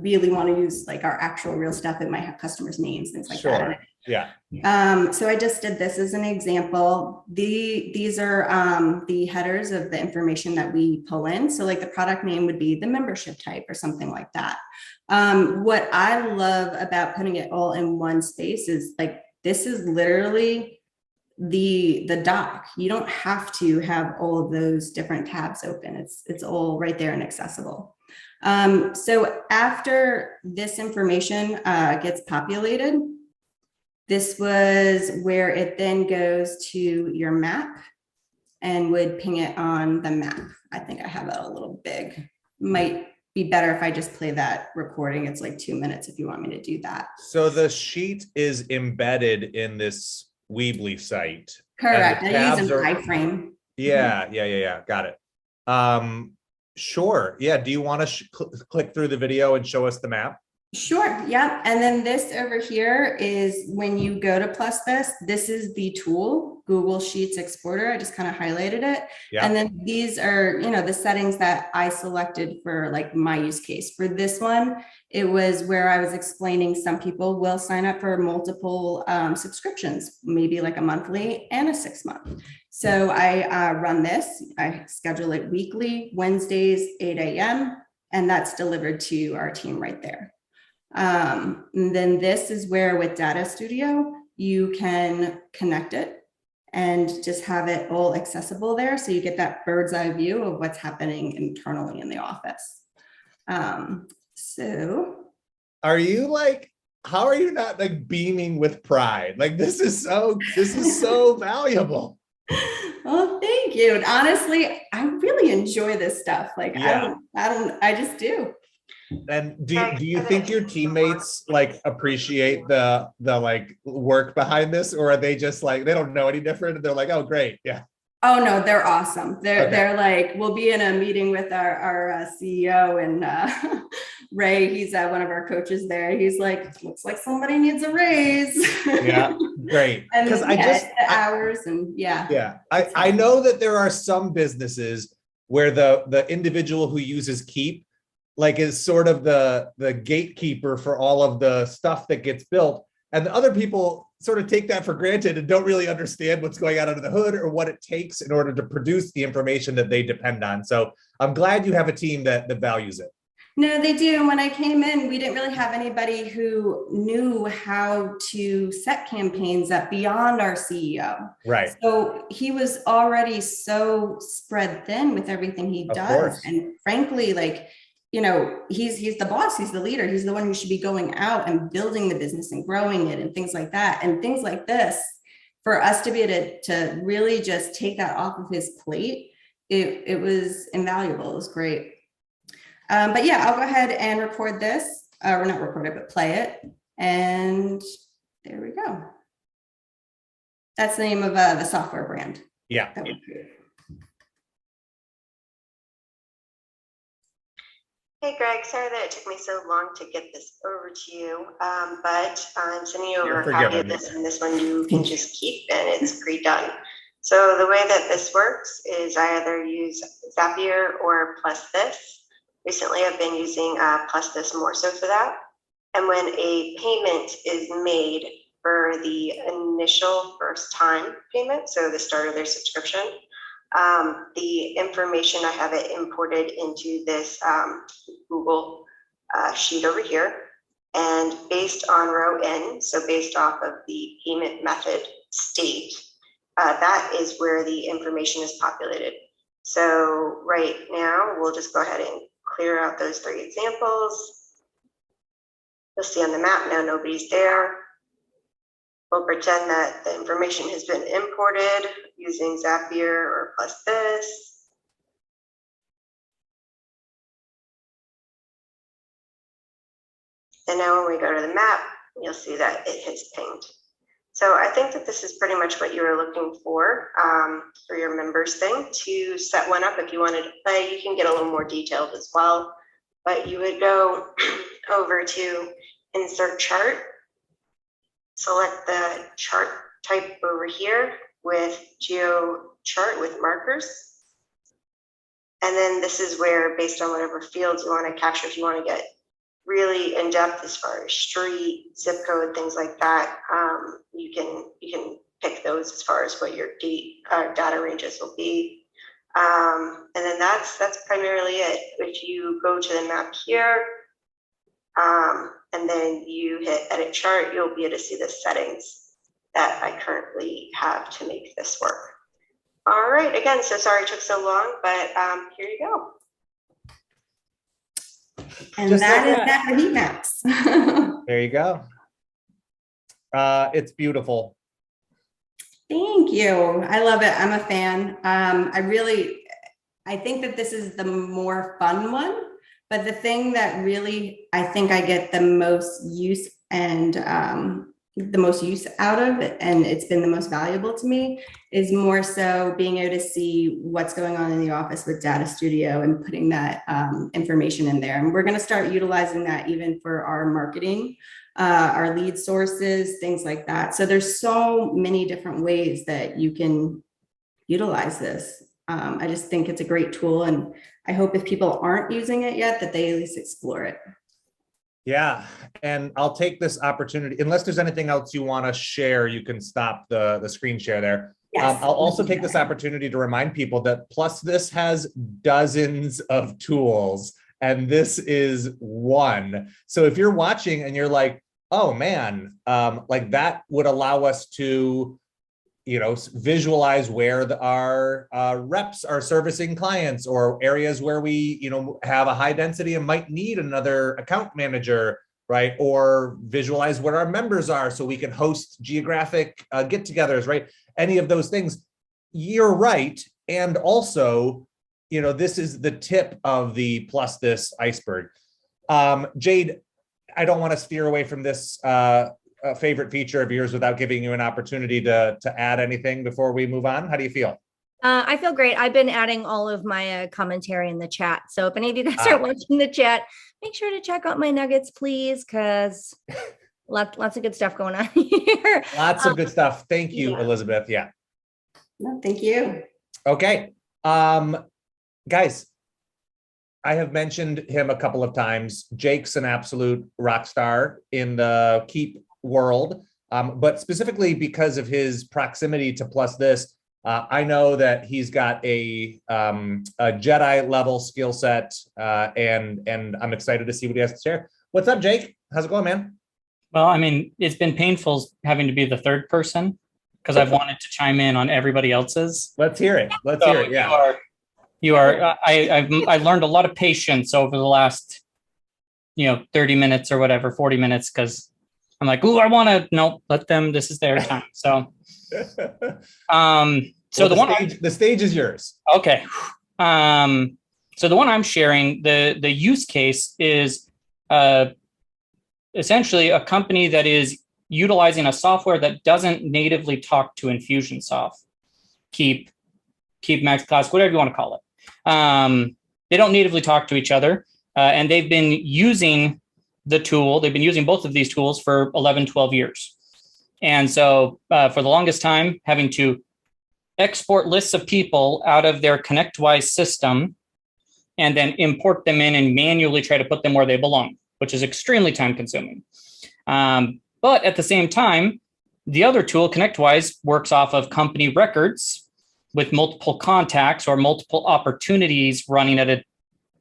really want to use like our actual real stuff. It might have customers' names, things like that. Yeah. So I just did this as an example. These are the headers of the information that we pull in. So like the product name would be the membership type or something like that. What I love about putting it all in one space is like, this is literally the doc. You don't have to have all of those different tabs open. It's all right there and accessible. So after this information gets populated, this was where it then goes to your map and would ping it on the map. I think I have that a little big. Might be better if I just play that recording. It's like 2 minutes if you want me to do that. So the sheet is embedded in this Weebly site. Correct. I use an iframe. Yeah. Got it. Sure. Yeah. Do you want to click through the video and show us the map? Sure. Yeah. And then this over here is when you go to PlusThis, this is the tool, Google Sheets Exporter. I just kind of highlighted it. Yeah. And then these are, the settings that I selected for like my use case. For this one, it was where I was explaining some people will sign up for multiple subscriptions, maybe like a monthly and a 6-month. So I run this, I schedule it weekly, Wednesdays, 8 a.m. And that's delivered to our team right there. And then this is where with Data Studio, you can connect it and just have it all accessible there. So you get that bird's eye view of what's happening internally in the office. So are you like, how are you not like beaming with pride? Like, this is so valuable. Well, thank you. And honestly, I really enjoy this stuff. Like, I just do. And do you think your teammates like appreciate the like work behind this, or are they just like, they don't know any different and they're like, oh great, yeah? Oh no, they're awesome. They're like, we'll be in a meeting with our CEO and Ray, he's one of our coaches there. He's like, looks like somebody needs a raise. Yeah, great. Because hours and I know that there are some businesses where the individual who uses Keap like is sort of the gatekeeper for all of the stuff that gets built, and the other people sort of take that for granted and don't really understand what's going on under the hood or what it takes in order to produce the information that they depend on. So I'm glad you have a team that values it. No, they do. When I came in, we didn't really have anybody who knew how to set campaigns up beyond our CEO. Right. So he was already so spread thin with everything he does. Course. And frankly, like, you know, he's the boss, he's the leader, he's the one who should be going out and building the business and growing it and things like that. And things like this, for us to be able to really just take that off of his plate, it was invaluable. It was great. But yeah, I'll go ahead and record this, or not record it, but play it. And there we go. That's the name of the software brand. Yeah. Hey Greg, sorry that it took me so long to get this over to you, but I'm sending you over a copy of this, and this one you can just keep, and it's pre-done. So the way that this works is I either use Zapier or PlusThis. Recently, I've been using PlusThis more so for that. And when a payment is made for the initial first time payment, so the start of their subscription, the information, I have it imported into this Google sheet over here. And based on row N, so based off of the payment method state, that is where the information is populated. So right now, we'll just go ahead and clear out those 3 examples. You'll see on the map now nobody's there. We'll pretend that the information has been imported using Zapier or PlusThis. And now when we go to the map, you'll see that it has pinged. So I think that this is pretty much what you were looking for your members thing. To set one up, if you wanted to play, you can get a little more detailed as well. But you would go over to Insert Chart, select the chart type over here with Geo Chart with markers. And then this is where, based on whatever fields you want to capture, if you want to get really in depth as far as street, zip code, things like that, you can pick those as far as what your data ranges will be. And then that's primarily it. If you go to the map here, and then you hit Edit Chart, you'll be able to see the settings that I currently have to make this work. All right, again, so sorry it took so long, but here you go. And Just that like is that for heat maps. There you go. It's beautiful. Thank you. I love it. I'm a fan. I think that this is the more fun one, but the thing that really, I think I get the most use and the most use out of it, and it's been the most valuable to me, is more so being able to see what's going on in the office with Data Studio and putting that information in there. And we're going to start utilizing that even for our marketing, our lead sources, things like that. So there's so many different ways that you can utilize this. I just think it's a great tool, and I hope if people aren't using it yet, that they at least explore it. Yeah, and I'll take this opportunity, unless there's anything else you want to share, you can stop the screen share there. Yes. I'll also take this opportunity to remind people that PlusThis has dozens of tools, and this is one. So if you're watching and you're like, oh man, like that would allow us to, you know, visualize where our reps are servicing clients, or areas where we, you know, have a high density and might need another account manager, right? Or visualize where our members are so we can host geographic get-togethers, right? Any of those things. You're right. And also, you know, this is the tip of the PlusThis iceberg. Jade, I don't want to steer away from this favorite feature of yours without giving you an opportunity to add anything before we move on. How do you feel? I feel great. I've been adding all of my commentary in the chat. So if any of you guys are watching the chat, make sure to check out my nuggets, please, because lots of good stuff going on here. Lots of good stuff. Thank you, yeah. Elizabeth. Yeah. No, thank you. Okay. Guys, I have mentioned him a couple of times. Jake's an absolute rock star in the Keap world, but specifically because of his proximity to PlusThis, I know that he's got a Jedi level skill set, and I'm excited to see what he has to share. What's up, Jake? How's it going, man? Well, I mean, it's been painful having to be the third person because I've wanted to chime in on everybody else's. Let's hear it. Let's hear it. Yeah. I learned a lot of patience over the last, 30 minutes or whatever, 40 minutes, because I'm like, ooh, I want to, no, let them, this is their time. So, the stage is yours. Okay. So the one I'm sharing, the use case is essentially a company that is utilizing a software that doesn't natively talk to Infusionsoft, Keap, Max Class, whatever you want to call it. They don't natively talk to each other, and they've been using the tool. They've been using both of these tools for 11, 12 years. And so for the longest time, having to export lists of people out of their ConnectWise system and then import them in and manually try to put them where they belong, which is extremely time consuming. But at the same time, the other tool, ConnectWise, works off of company records with multiple contacts or multiple opportunities running at a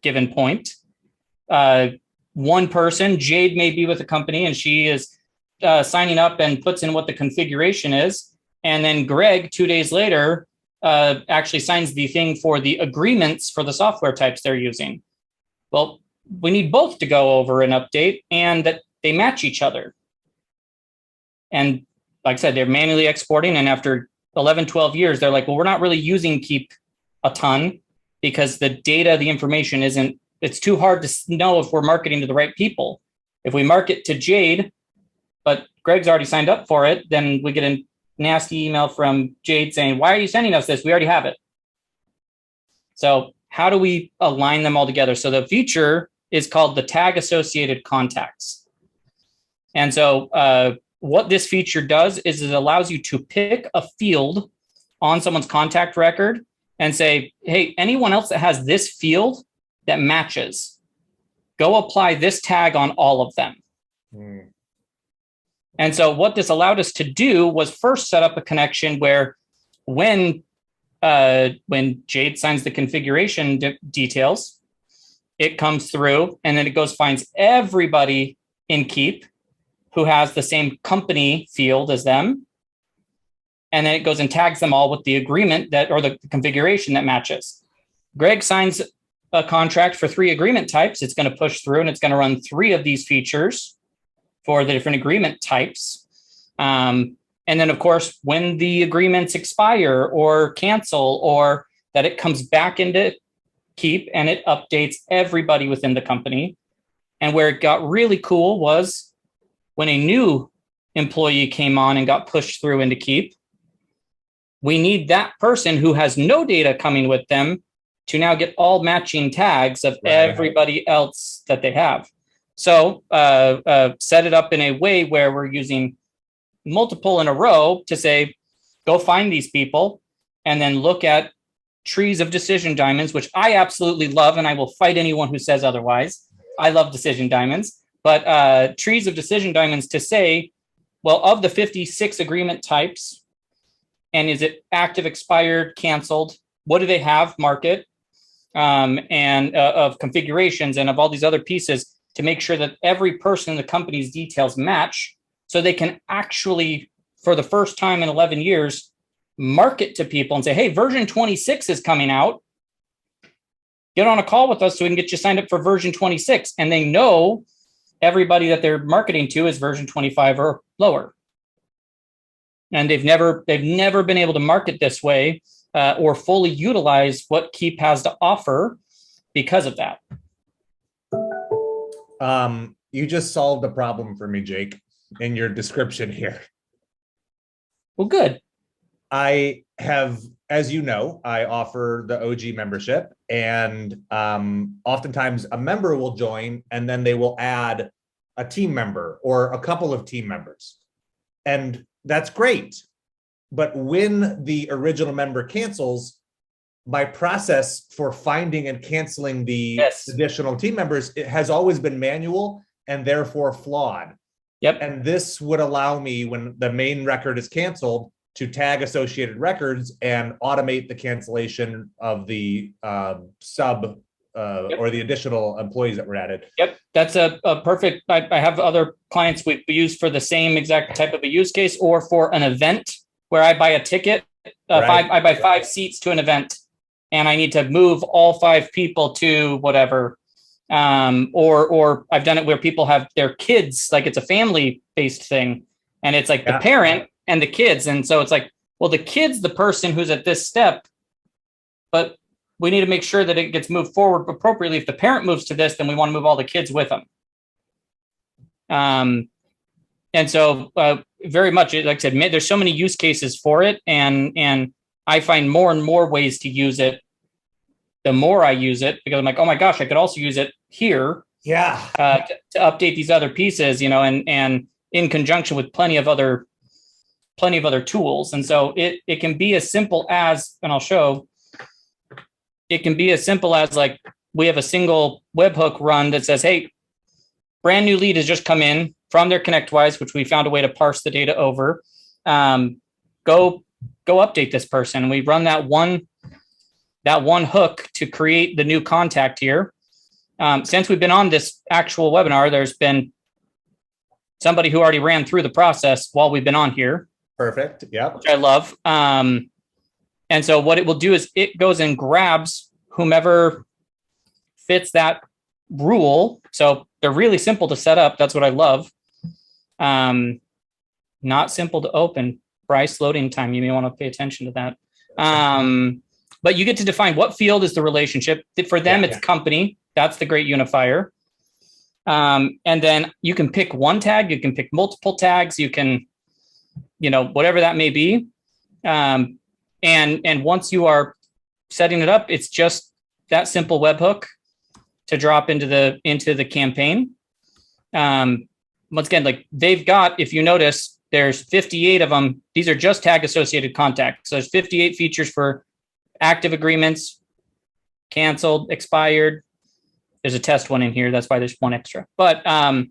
given point. One person, Jade, may be with a company and she is signing up and puts in what the configuration is. And then Greg, 2 days later, actually signs the thing for the agreements for the software types they're using. Well, we need both to go over an update and that they match each other. And like I said, they're manually exporting. And after 11, 12 years, they're like, well, we're not really using Keap a ton because the data, the information isn't, it's too hard to know if we're marketing to the right people. If we market to Jade, but Greg's already signed up for it, then we get a nasty email from Jade saying, why are you sending us this? We already have it. So how do we align them all together? So the feature is called the tag associated contacts. And so what this feature does is it allows you to pick a field on someone's contact record and say, hey, anyone else that has this field that matches, go apply this tag on all of them. Mm. And so what this allowed us to do was first set up a connection where when Jade signs the configuration details, it comes through and then it goes finds everybody in Keap who has the same company field as them. And then it goes and tags them all with the agreement that, or the configuration that matches. Greg signs a contract for 3 agreement types. It's going to push through and it's going to run 3 of these features for the different agreement types. And then, of course, when the agreements expire or cancel, or that it comes back into Keap and it updates everybody within the company. And where it got really cool was when a new employee came on and got pushed through into Keap, we need that person who has no data coming with them to now get all matching tags of everybody else that they have. So set it up in a way where we're using multiple in a row to say, go find these people and then look at trees of decision diamonds, which I absolutely love. And I will fight anyone who says otherwise. I love decision diamonds, but trees of decision diamonds to say, well, of the 56 agreement types, and is it active, expired, canceled? What do they have? Market and of configurations and of all these other pieces to make sure that every person in the company's details match so they can actually, for the first time in 11 years, market to people and say, hey, version 26 is coming out. Get on a call with us so we can get you signed up for version 26. And they know everybody that they're marketing to is version 25 or lower. And they've never been able to market this way or fully utilize what Keap has to offer because of that. You just solved a problem for me, Jake, in your description here. Well, good. I have, as you know, I offer the OG membership, and oftentimes a member will join and then they will add a team member or a couple of team members. And that's great. But when the original member cancels, my process for finding and canceling the additional team members, it has always been manual and therefore flawed. Yep. And this would allow me, when the main record is canceled, to tag associated records and automate the cancellation of the sub or the additional employees that were added. Yep, that's a perfect. I have other clients we use for the same exact type of a use case, or for an event where I buy a ticket. I buy 5 seats to an event, and I need to move all 5 people to whatever. Or I've done it where people have their kids, like it's a family-based thing, and it's like the parent and the kids, and so it's like, well, the kid's the person who's at this step, but we need to make sure that it gets moved forward appropriately. If the parent moves to this, then we want to move all the kids with them. And so very much, like I said, there's so many use cases for it. And I find more and more ways to use it the more I use it, because I'm like, oh my gosh, I could also use it here. Yeah. To update these other pieces, and in conjunction with plenty of other tools. And so it can be as simple as, and I'll show, it can be as simple as, like, we have a single webhook run that says, hey, brand new lead has just come in from their ConnectWise, which we found a way to parse the data over. Go update this person. And we run that one hook to create the new contact here. Since we've been on this actual webinar, there's been somebody who already ran through the process while we've been on here. Perfect. Yeah. Which I love. And so what it will do is it goes and grabs whomever fits that rule. So they're really simple to set up. That's what I love. Not simple to open. Bryce, loading time. You may want to pay attention to that. But you get to define what field is the relationship. For them, it's company. That's the great unifier. And then you can pick one tag. You can pick multiple tags. You can, whatever that may be. And once you are setting it up, it's just that simple webhook to drop into the campaign. Once again, like they've got, if you notice, there's 58 of them. These are just tag associated contacts. So there's 58 features for active agreements, canceled, expired. There's a test one in here. That's why there's one extra. But then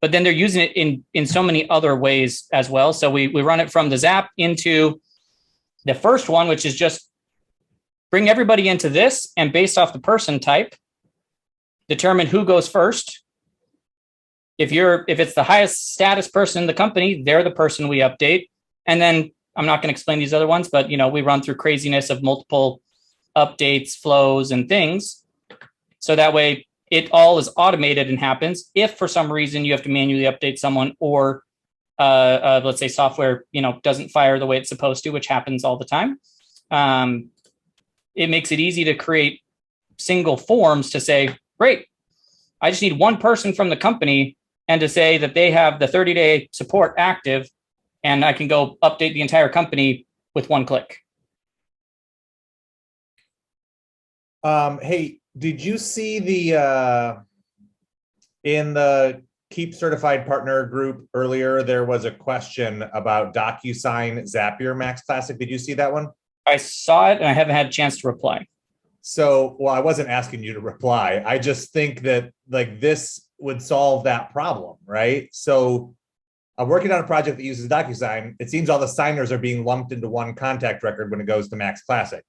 they're using it in so many other ways as well. So we run it from the Zap into the first one, which is just bring everybody into this, and based off the person type, determine who goes first. If it's the highest status person in the company, they're the person we update. And then I'm not going to explain these other ones, but we run through craziness of multiple updates, flows, and things. So that way it all is automated and happens. If for some reason you have to manually update someone, or let's say software, doesn't fire the way it's supposed to, which happens all the time. It makes it easy to create single forms to say, great, I just need one person from the company, and to say that they have the 30-day support active, and I can go update the entire company with one click. Hey, did you see in the Keap certified partner group earlier, there was a question about DocuSign Zapier Max Classic. Did you see that one? I saw it and I haven't had a chance to reply. So, well, I wasn't asking you to reply. I just think that like this would solve that problem, right? So I'm working on a project that uses DocuSign. It seems all the signers are being lumped into one contact record when it goes to Max Classic.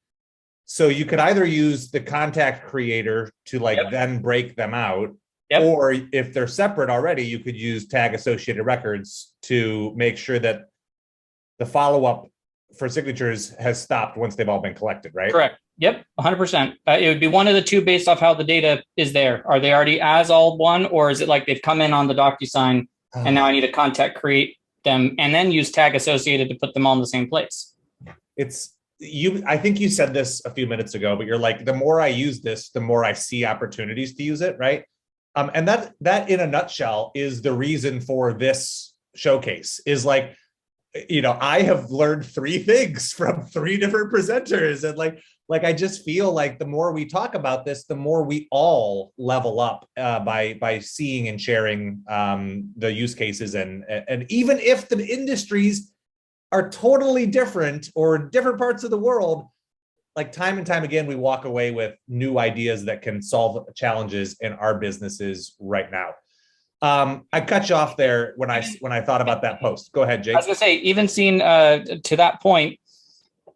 So you could either use the contact creator to then break them out, or if they're separate already, you could use tag associated records to make sure that the follow-up for signatures has stopped once they've all been collected, right? Correct. Yep, 100%. It would be one of the two based off how the data is there. Are they already as all one, or is it like they've come in on the DocuSign and now I need to contact create them and then use tag associated to put them all in the same place? I think you said this a few minutes ago, but you're like, the more I use this, the more I see opportunities to use it, right? And that in a nutshell is the reason for this showcase, is like, I have learned 3 things from 3 different presenters, and like I just feel like the more we talk about this, the more we all level up by seeing and sharing the use cases, and even if the industries are totally different or different parts of the world, like time and time again, we walk away with new ideas that can solve challenges in our businesses right now. I cut you off there when I thought about that post. Go ahead, Jake. I was gonna say, even seeing to that point,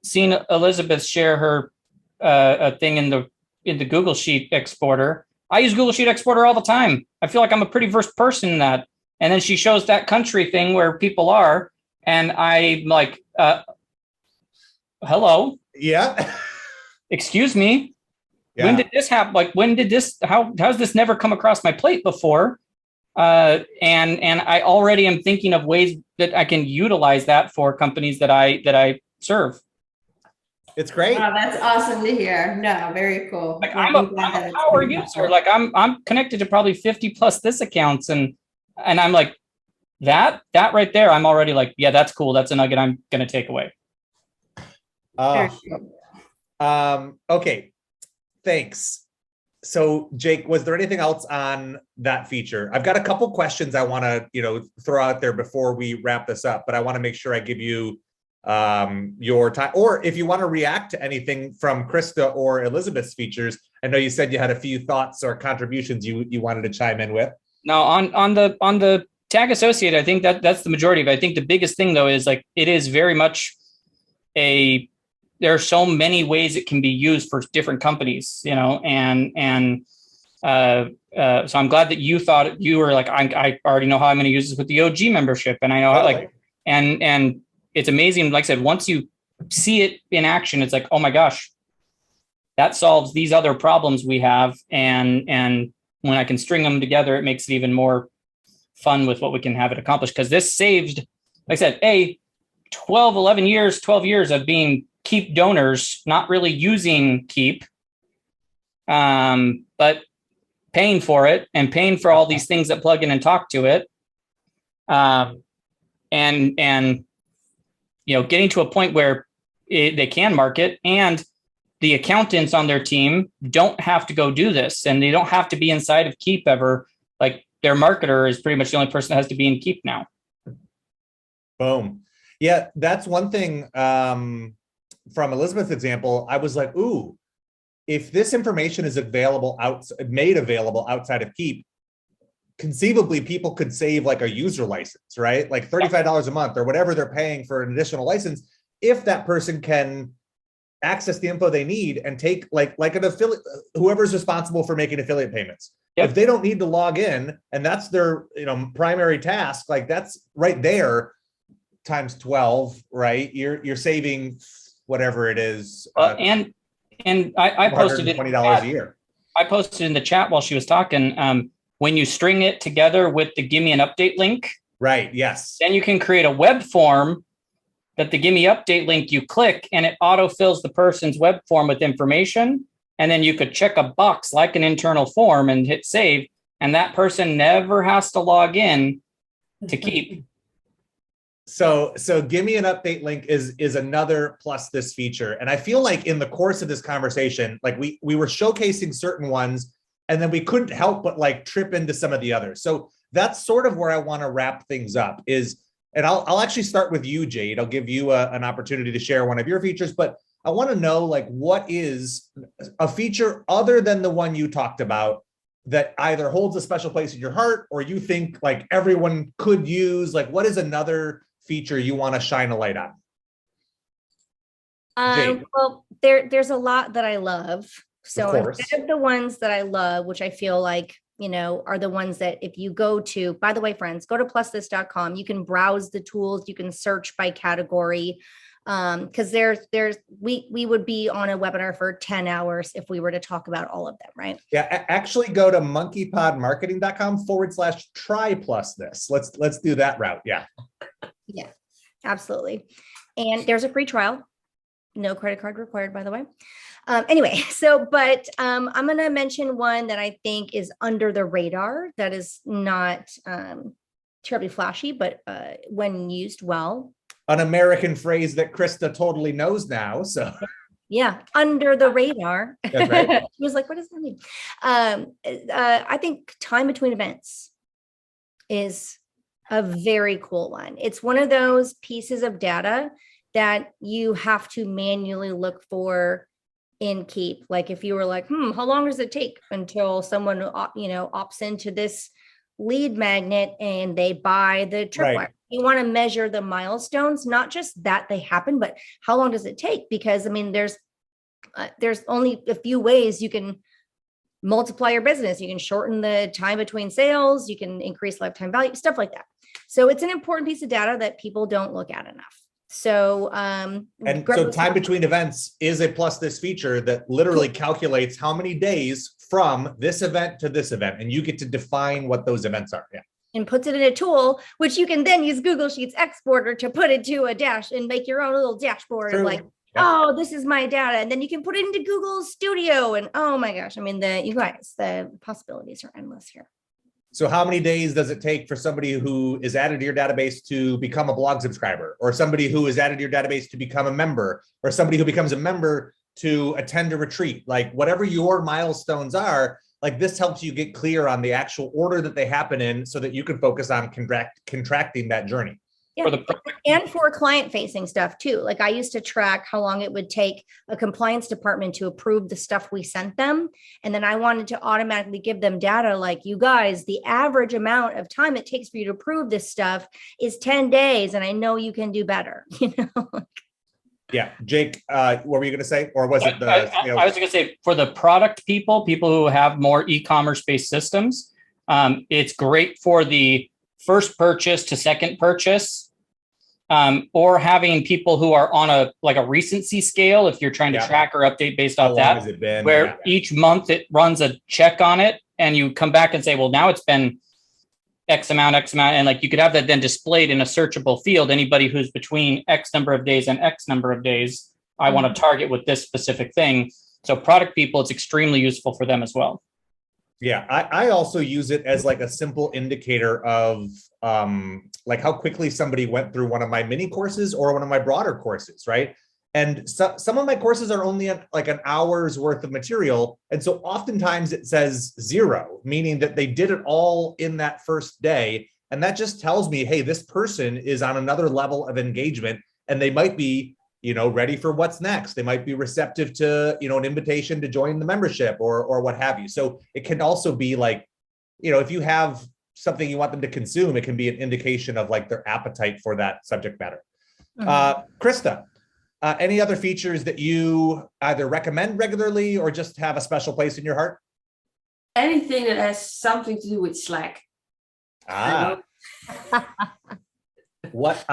seeing Elizabeth share her a thing in the Google Sheet exporter. I use Google Sheet exporter all the time. I feel like I'm a pretty versed person in that. And then she shows that country thing where people are, and I'm like, hello. Yeah. Excuse me. Yeah. When did this happen? Like, when did this? How's this never come across my plate before? And I already am thinking of ways that I can utilize that for companies that I serve. It's great. Wow, that's awesome to hear. No, very cool. Like, I'm a power user. Like, I'm connected to probably 50 PlusThis accounts, and I'm like, that right there, I'm already like, yeah, that's cool. That's a nugget I'm gonna take away. Okay. Thanks. So, Jake, was there anything else on that feature? I've got a couple questions I want to, throw out there before we wrap this up, but I want to make sure I give you your time, or if you want to react to anything from Krista or Elizabeth's features. I know you said you had a few thoughts or contributions you wanted to chime in with. No, on the tag associate, I think that's the majority of it. I think the biggest thing though is like, it is very much there are so many ways it can be used for different companies, and so I'm glad that you thought, you were like, I already know how I'm going to use this with the OG membership, and I know how, like, and it's amazing. Like I said, once you see it in action, it's like, oh my gosh, that solves these other problems we have, and when I can string them together, it makes it even more fun with what we can have it accomplish. Because this saved, like I said, 12 years of being Keap donors, not really using Keap, but paying for it and paying for all these things that plug in and talk to it, and getting to a point where they can market, and the accountants on their team don't have to go do this, and they don't have to be inside of Keap ever. Like, their marketer is pretty much the only person that has to be in Keap now. Boom. Yeah, that's one thing. From Elizabeth's example, I was like, ooh, if this information is made available outside of Keap, conceivably people could save like a user license, right? Like $35 a month or whatever they're paying for an additional license, if that person can access the info they need and take like an affiliate, whoever's responsible for making affiliate payments. Yep. If they don't need to log in and that's their primary task, like that's right there times 12, right? You're saving whatever it is. And I posted it $20 a year. I posted in the chat while she was talking. When you string it together with the Gimme an Update link, right? Yes. Then you can create a web form that the Gimme Update link you click, and it auto fills the person's web form with information. And then you could check a box like an internal form and hit save, and that person never has to log in to Keap. So Gimme an Update link is another PlusThis feature. And I feel like in the course of this conversation, like we were showcasing certain ones, and then we couldn't help but like trip into some of the others. So that's sort of where I want to wrap things up and I'll actually start with you, Jade. I'll give you an opportunity to share one of your features, but I want to know, like, what is a feature other than the one you talked about that either holds a special place in your heart or you think like everyone could use? Like, what is another feature you want to shine a light on? Well, there's a lot that I love. So instead of the ones that I love, which I feel like, are the ones that if you go to, by the way, friends, go to PlusThis.com, you can browse the tools, you can search by category. Because we would be on a webinar for 10 hours if we were to talk about all of them, right? Yeah, actually go to monkeypodmarketing.com/try PlusThis. Let's do that route. Yeah. Yeah, absolutely. And there's a free trial. No credit card required, by the way. Anyway, but I'm going to mention one that I think is under the radar that is not terribly flashy, but when used well. An American phrase that Krista totally knows now. So yeah, under the radar. That's right. She was like, what does that mean? I think time between events is a very cool one. It's one of those pieces of data that you have to manually look for in Keap. Like if you were like, how long does it take until someone, opts into this lead magnet and they buy the tripwire. Right. You want to measure the milestones, not just that they happen, but how long does it take? Because I mean, there's only a few ways you can multiply your business. You can shorten the time between sales, you can increase lifetime value, stuff like that. So it's an important piece of data that people don't look at enough. So, so time between events is a PlusThis feature that literally calculates how many days from this event to this event, and you get to define what those events are. Yeah. And puts it in a tool, which you can then use Google Sheets Exporter to put it to a dash and make your own little dashboard of like, oh, this is my data. And then you can put it into Google Studio. And oh my gosh, I mean, the possibilities are endless here. So how many days does it take for somebody who is added to your database to become a blog subscriber, or somebody who is added to your database to become a member, or somebody who becomes a member to attend a retreat? Like whatever your milestones are, like this helps you get clear on the actual order that they happen in so that you can focus on contracting that journey. Yeah, and for client facing stuff too. Like I used to track how long it would take a compliance department to approve the stuff we sent them. And then I wanted to automatically give them data like, you guys, the average amount of time it takes for you to approve this stuff is 10 days. And I know you can do better, you know? Yeah. Jake, what were you going to say? Or was it the... I was going to say for the product people who have more e-commerce based systems, it's great for the first purchase to second purchase. Or having people who are on a recency scale, if you're trying to track or update based off that, where each month it runs a check on it and you come back and say, well, now it's been X amount. And like you could have that then displayed in a searchable field. Anybody who's between X number of days and X number of days, I want to target with this specific thing. So product people, it's extremely useful for them as well. Yeah, I also use it as like a simple indicator of like how quickly somebody went through one of my mini courses or one of my broader courses, right? And some of my courses are only like an hour's worth of material. And so oftentimes it says 0, meaning that they did it all in that first day. And that just tells me, hey, this person is on another level of engagement and they might be, ready for what's next. They might be receptive to, an invitation to join the membership or what have you. So it can also be like, if you have something you want them to consume, it can be an indication of like their appetite for that subject matter. Krista, any other features that you either recommend regularly or just have a special place in your heart? Anything that has something to do with Slack. What?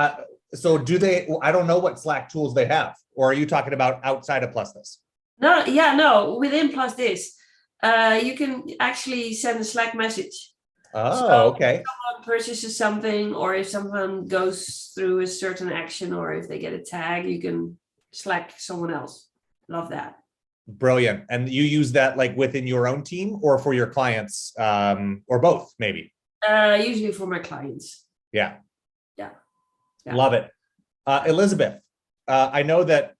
So do they, I don't know what Slack tools they have, or are you talking about outside of PlusThis? No, within PlusThis, you can actually send a Slack message. Oh, okay. If someone purchases something, or if someone goes through a certain action, or if they get a tag, you can Slack someone else. Love that. Brilliant. And you use that like within your own team or for your clients, or both maybe? Usually for my clients. Yeah. Yeah. Love it. Elizabeth, I know that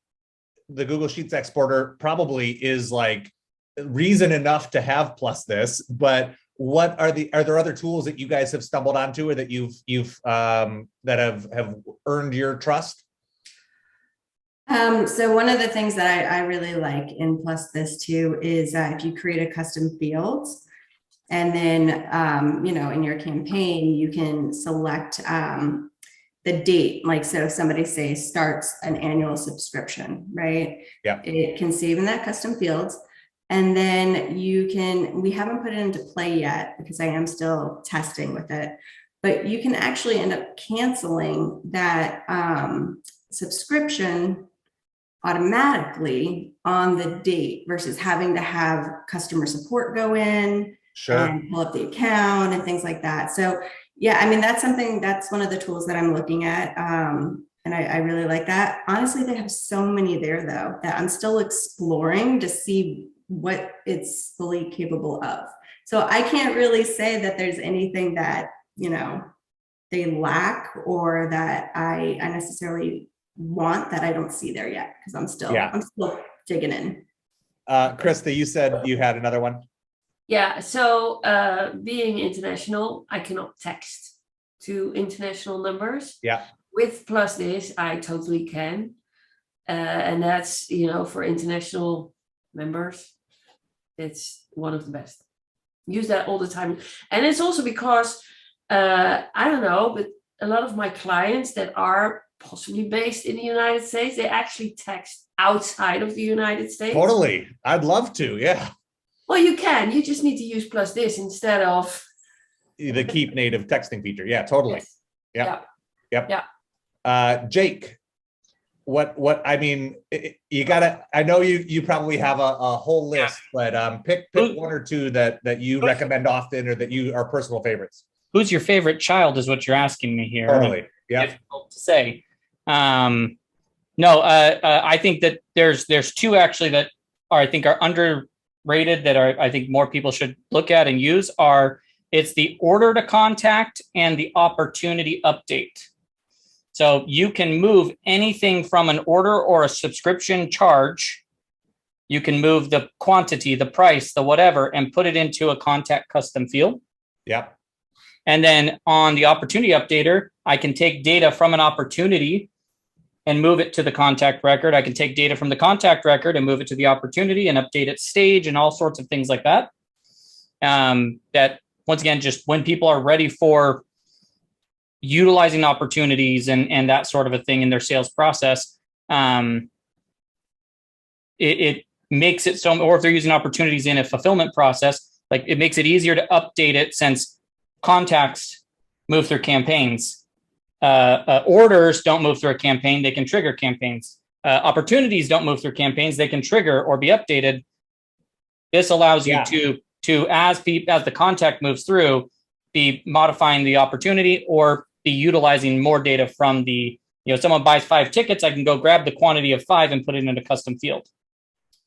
the Google Sheets exporter probably is like reason enough to have PlusThis, but what are there other tools that you guys have stumbled onto or that you've that have earned your trust? So one of the things that I really like in PlusThis too is if you create a custom fields, and then in your campaign you can select the date, like, so if somebody say starts an annual subscription, right? Yeah. It can save in that custom fields. And then we haven't put it into play yet because I am still testing with it, but you can actually end up canceling that subscription automatically on the date versus having to have customer support go in and pull up the account and things like that. So yeah, I mean, that's one of the tools that I'm looking at. And I really like that. Honestly, they have so many there though, that I'm still exploring to see what it's fully capable of. So I can't really say that there's anything that, they lack or that I necessarily want that I don't see there yet. Cause I'm still digging in. Krista, you said you had another one. Yeah, so being international, I cannot text to international numbers. Yeah. With PlusThis, I totally can. And that's, for international members, it's one of the best. use that all the time. And it's also because, I don't know, but a lot of my clients that are possibly based in the United States, they actually text outside of the United States. Totally. I'd love to. Yeah. Well, you can. You just need to use PlusThis instead of the Keap native texting feature. Yeah, totally. Yes. Yep. Yeah. Jake, what I mean, you gotta, I know you probably have a whole list, but pick one or two that you recommend often or that you are personal favorites. Who's your favorite child is what you're asking me here. Totally. Yeah. Difficult to say. No, I think that there's two actually that I think are underrated that I think more people should look at and use it's the order to contact and the opportunity update. So you can move anything from an order or a subscription charge. You can move the quantity, the price, the whatever, and put it into a contact custom field. Yeah. And then on the opportunity updater, I can take data from an opportunity and move it to the contact record. I can take data from the contact record and move it to the opportunity and update its stage and all sorts of things like that. That, once again, just when people are ready for utilizing opportunities and that sort of a thing in their sales process, it makes it so, or if they're using opportunities in a fulfillment process, like it makes it easier to update it since contacts move through campaigns. Orders don't move through a campaign, they can trigger campaigns. Opportunities don't move through campaigns, they can trigger or be updated. This allows you to as the contact moves through, be modifying the opportunity or be utilizing more data from the, someone buys 5 tickets, I can go grab the quantity of 5 and put it in a custom field.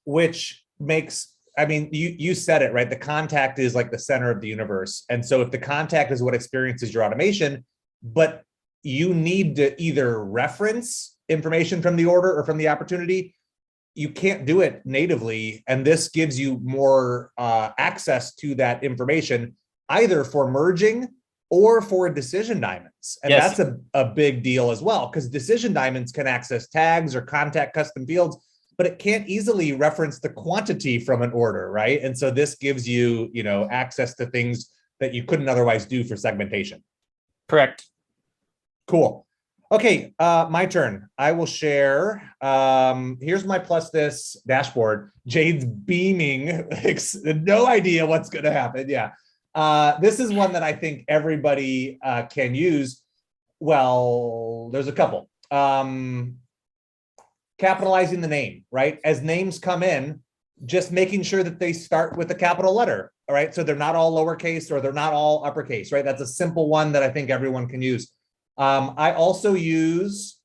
Which makes, I mean, you said it, right? The contact is like the center of the universe. And so if the contact is what experiences your automation, but you need to either reference information from the order or from the opportunity, you can't do it natively. And this gives you more access to that information, either for merging or for decision diamonds. And that's a big deal as well, because decision diamonds can access tags or contact custom fields, but it can't easily reference the quantity from an order, right? And so this gives you, access to things that you couldn't otherwise do for segmentation. Correct. Cool. Okay, my turn. I will share. Here's my PlusThis dashboard. Jade's beaming, no idea what's going to happen. Yeah. This is one that I think everybody can use. Well, there's a couple. Capitalizing the name, right? As names come in, just making sure that they start with a capital letter, all right? So they're not all lowercase or they're not all uppercase, right? That's a simple one that I think everyone can use. I also use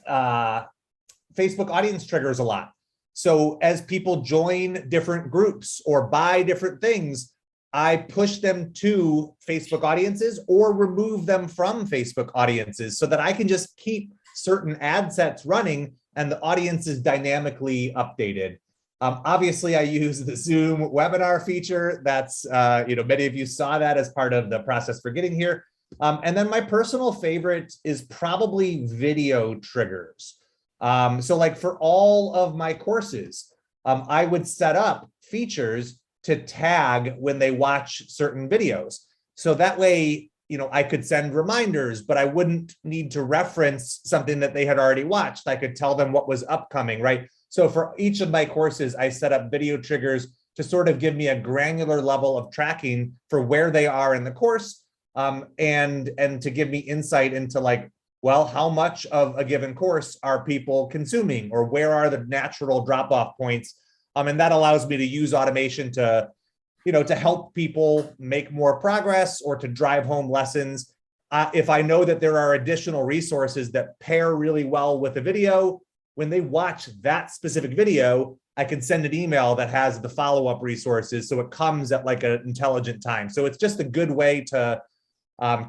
Facebook audience triggers a lot. So as people join different groups or buy different things, I push them to Facebook audiences or remove them from Facebook audiences so that I can just keep certain ad sets running and the audience is dynamically updated. Obviously, I use the Zoom webinar feature. That's, many of you saw that as part of the process for getting here. And then my personal favorite is probably video triggers. So like for all of my courses, I would set up features to tag when they watch certain videos. So that way, I could send reminders, but I wouldn't need to reference something that they had already watched. I could tell them what was upcoming, right? So for each of my courses, I set up video triggers to sort of give me a granular level of tracking for where they are in the course, and to give me insight into like, well, how much of a given course are people consuming, or where are the natural drop-off points? And that allows me to use automation to help people make more progress or to drive home lessons. If I know that there are additional resources that pair really well with a video, when they watch that specific video, I can send an email that has the follow-up resources. So it comes at like an intelligent time. So it's just a good way to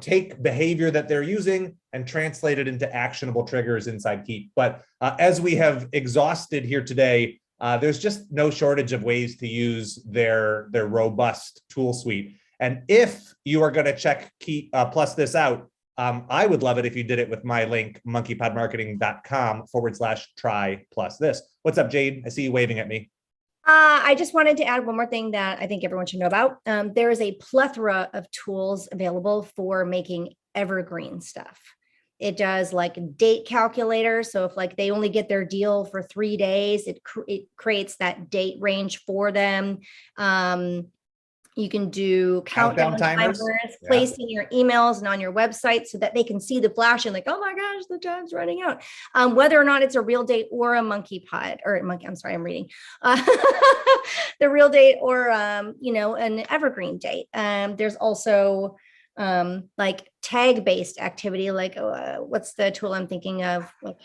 take behavior that they're using and translate it into actionable triggers inside Keap. But as we have exhausted here today, there's just no shortage of ways to use their robust tool suite. And if you are going to check Keap PlusThis out, I would love it if you did it with my link, monkeypodmarketing.com/try PlusThis. What's up, Jade? I see you waving at me. I just wanted to add one more thing that I think everyone should know about. There is a plethora of tools available for making evergreen stuff. It does like date calculator. So if like they only get their deal for 3 days, it creates that date range for them. You can do countdown timers, placing your emails and on your website so that they can see the flashing like, oh my gosh, the time's running out. Whether or not it's a real date or a monkey pod or monkey, I'm sorry, I'm reading the real date or, an evergreen date. There's also like tag based activity, like what's the tool I'm thinking of? Like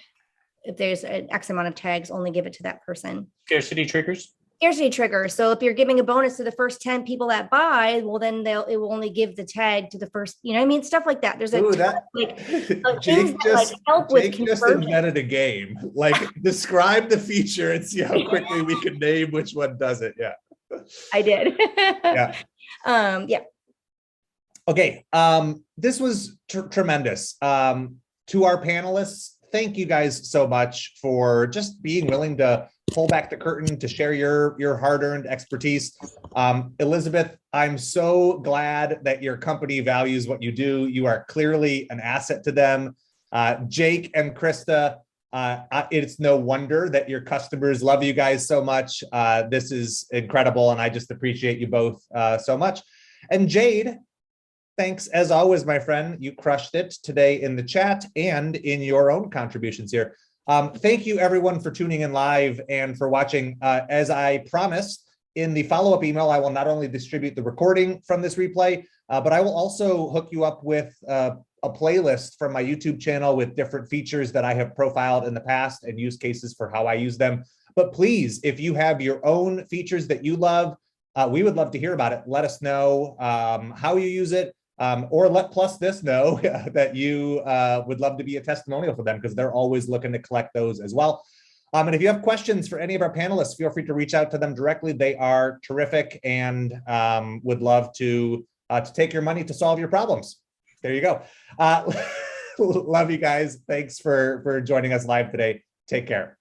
if there's an X amount of tags, only give it to that person. Scarcity triggers. Scarcity trigger. So if you're giving a bonus to the first 10 people that buy, well, then it will only give the tag to the first, stuff like that. There's Jake just invented a game. Like describe the feature and see how quickly we can name which one does it. Yeah. I did. Yeah. Yeah. Okay. This was tremendous. To our panelists, thank you guys so much for just being willing to pull back the curtain to share your hard-earned expertise. Elizabeth, I'm so glad that your company values what you do. You are clearly an asset to them. Jake and Krista, it's no wonder that your customers love you guys so much. This is incredible, and I just appreciate you both so much. And Jade, thanks as always, my friend. You crushed it today in the chat and in your own contributions here. Thank you everyone for tuning in live and for watching. As I promised, in the follow-up email, I will not only distribute the recording from this replay, but I will also hook you up with a playlist from my YouTube channel with different features that I have profiled in the past and use cases for how I use them. But please, if you have your own features that you love, we would love to hear about it. Let us know how you use it. Or let PlusThis know that you would love to be a testimonial for them because they're always looking to collect those as well. And if you have questions for any of our panelists, feel free to reach out to them directly. They are terrific and would love to take your money to solve your problems. There you go. Love you guys. Thanks for joining us live today. Take care.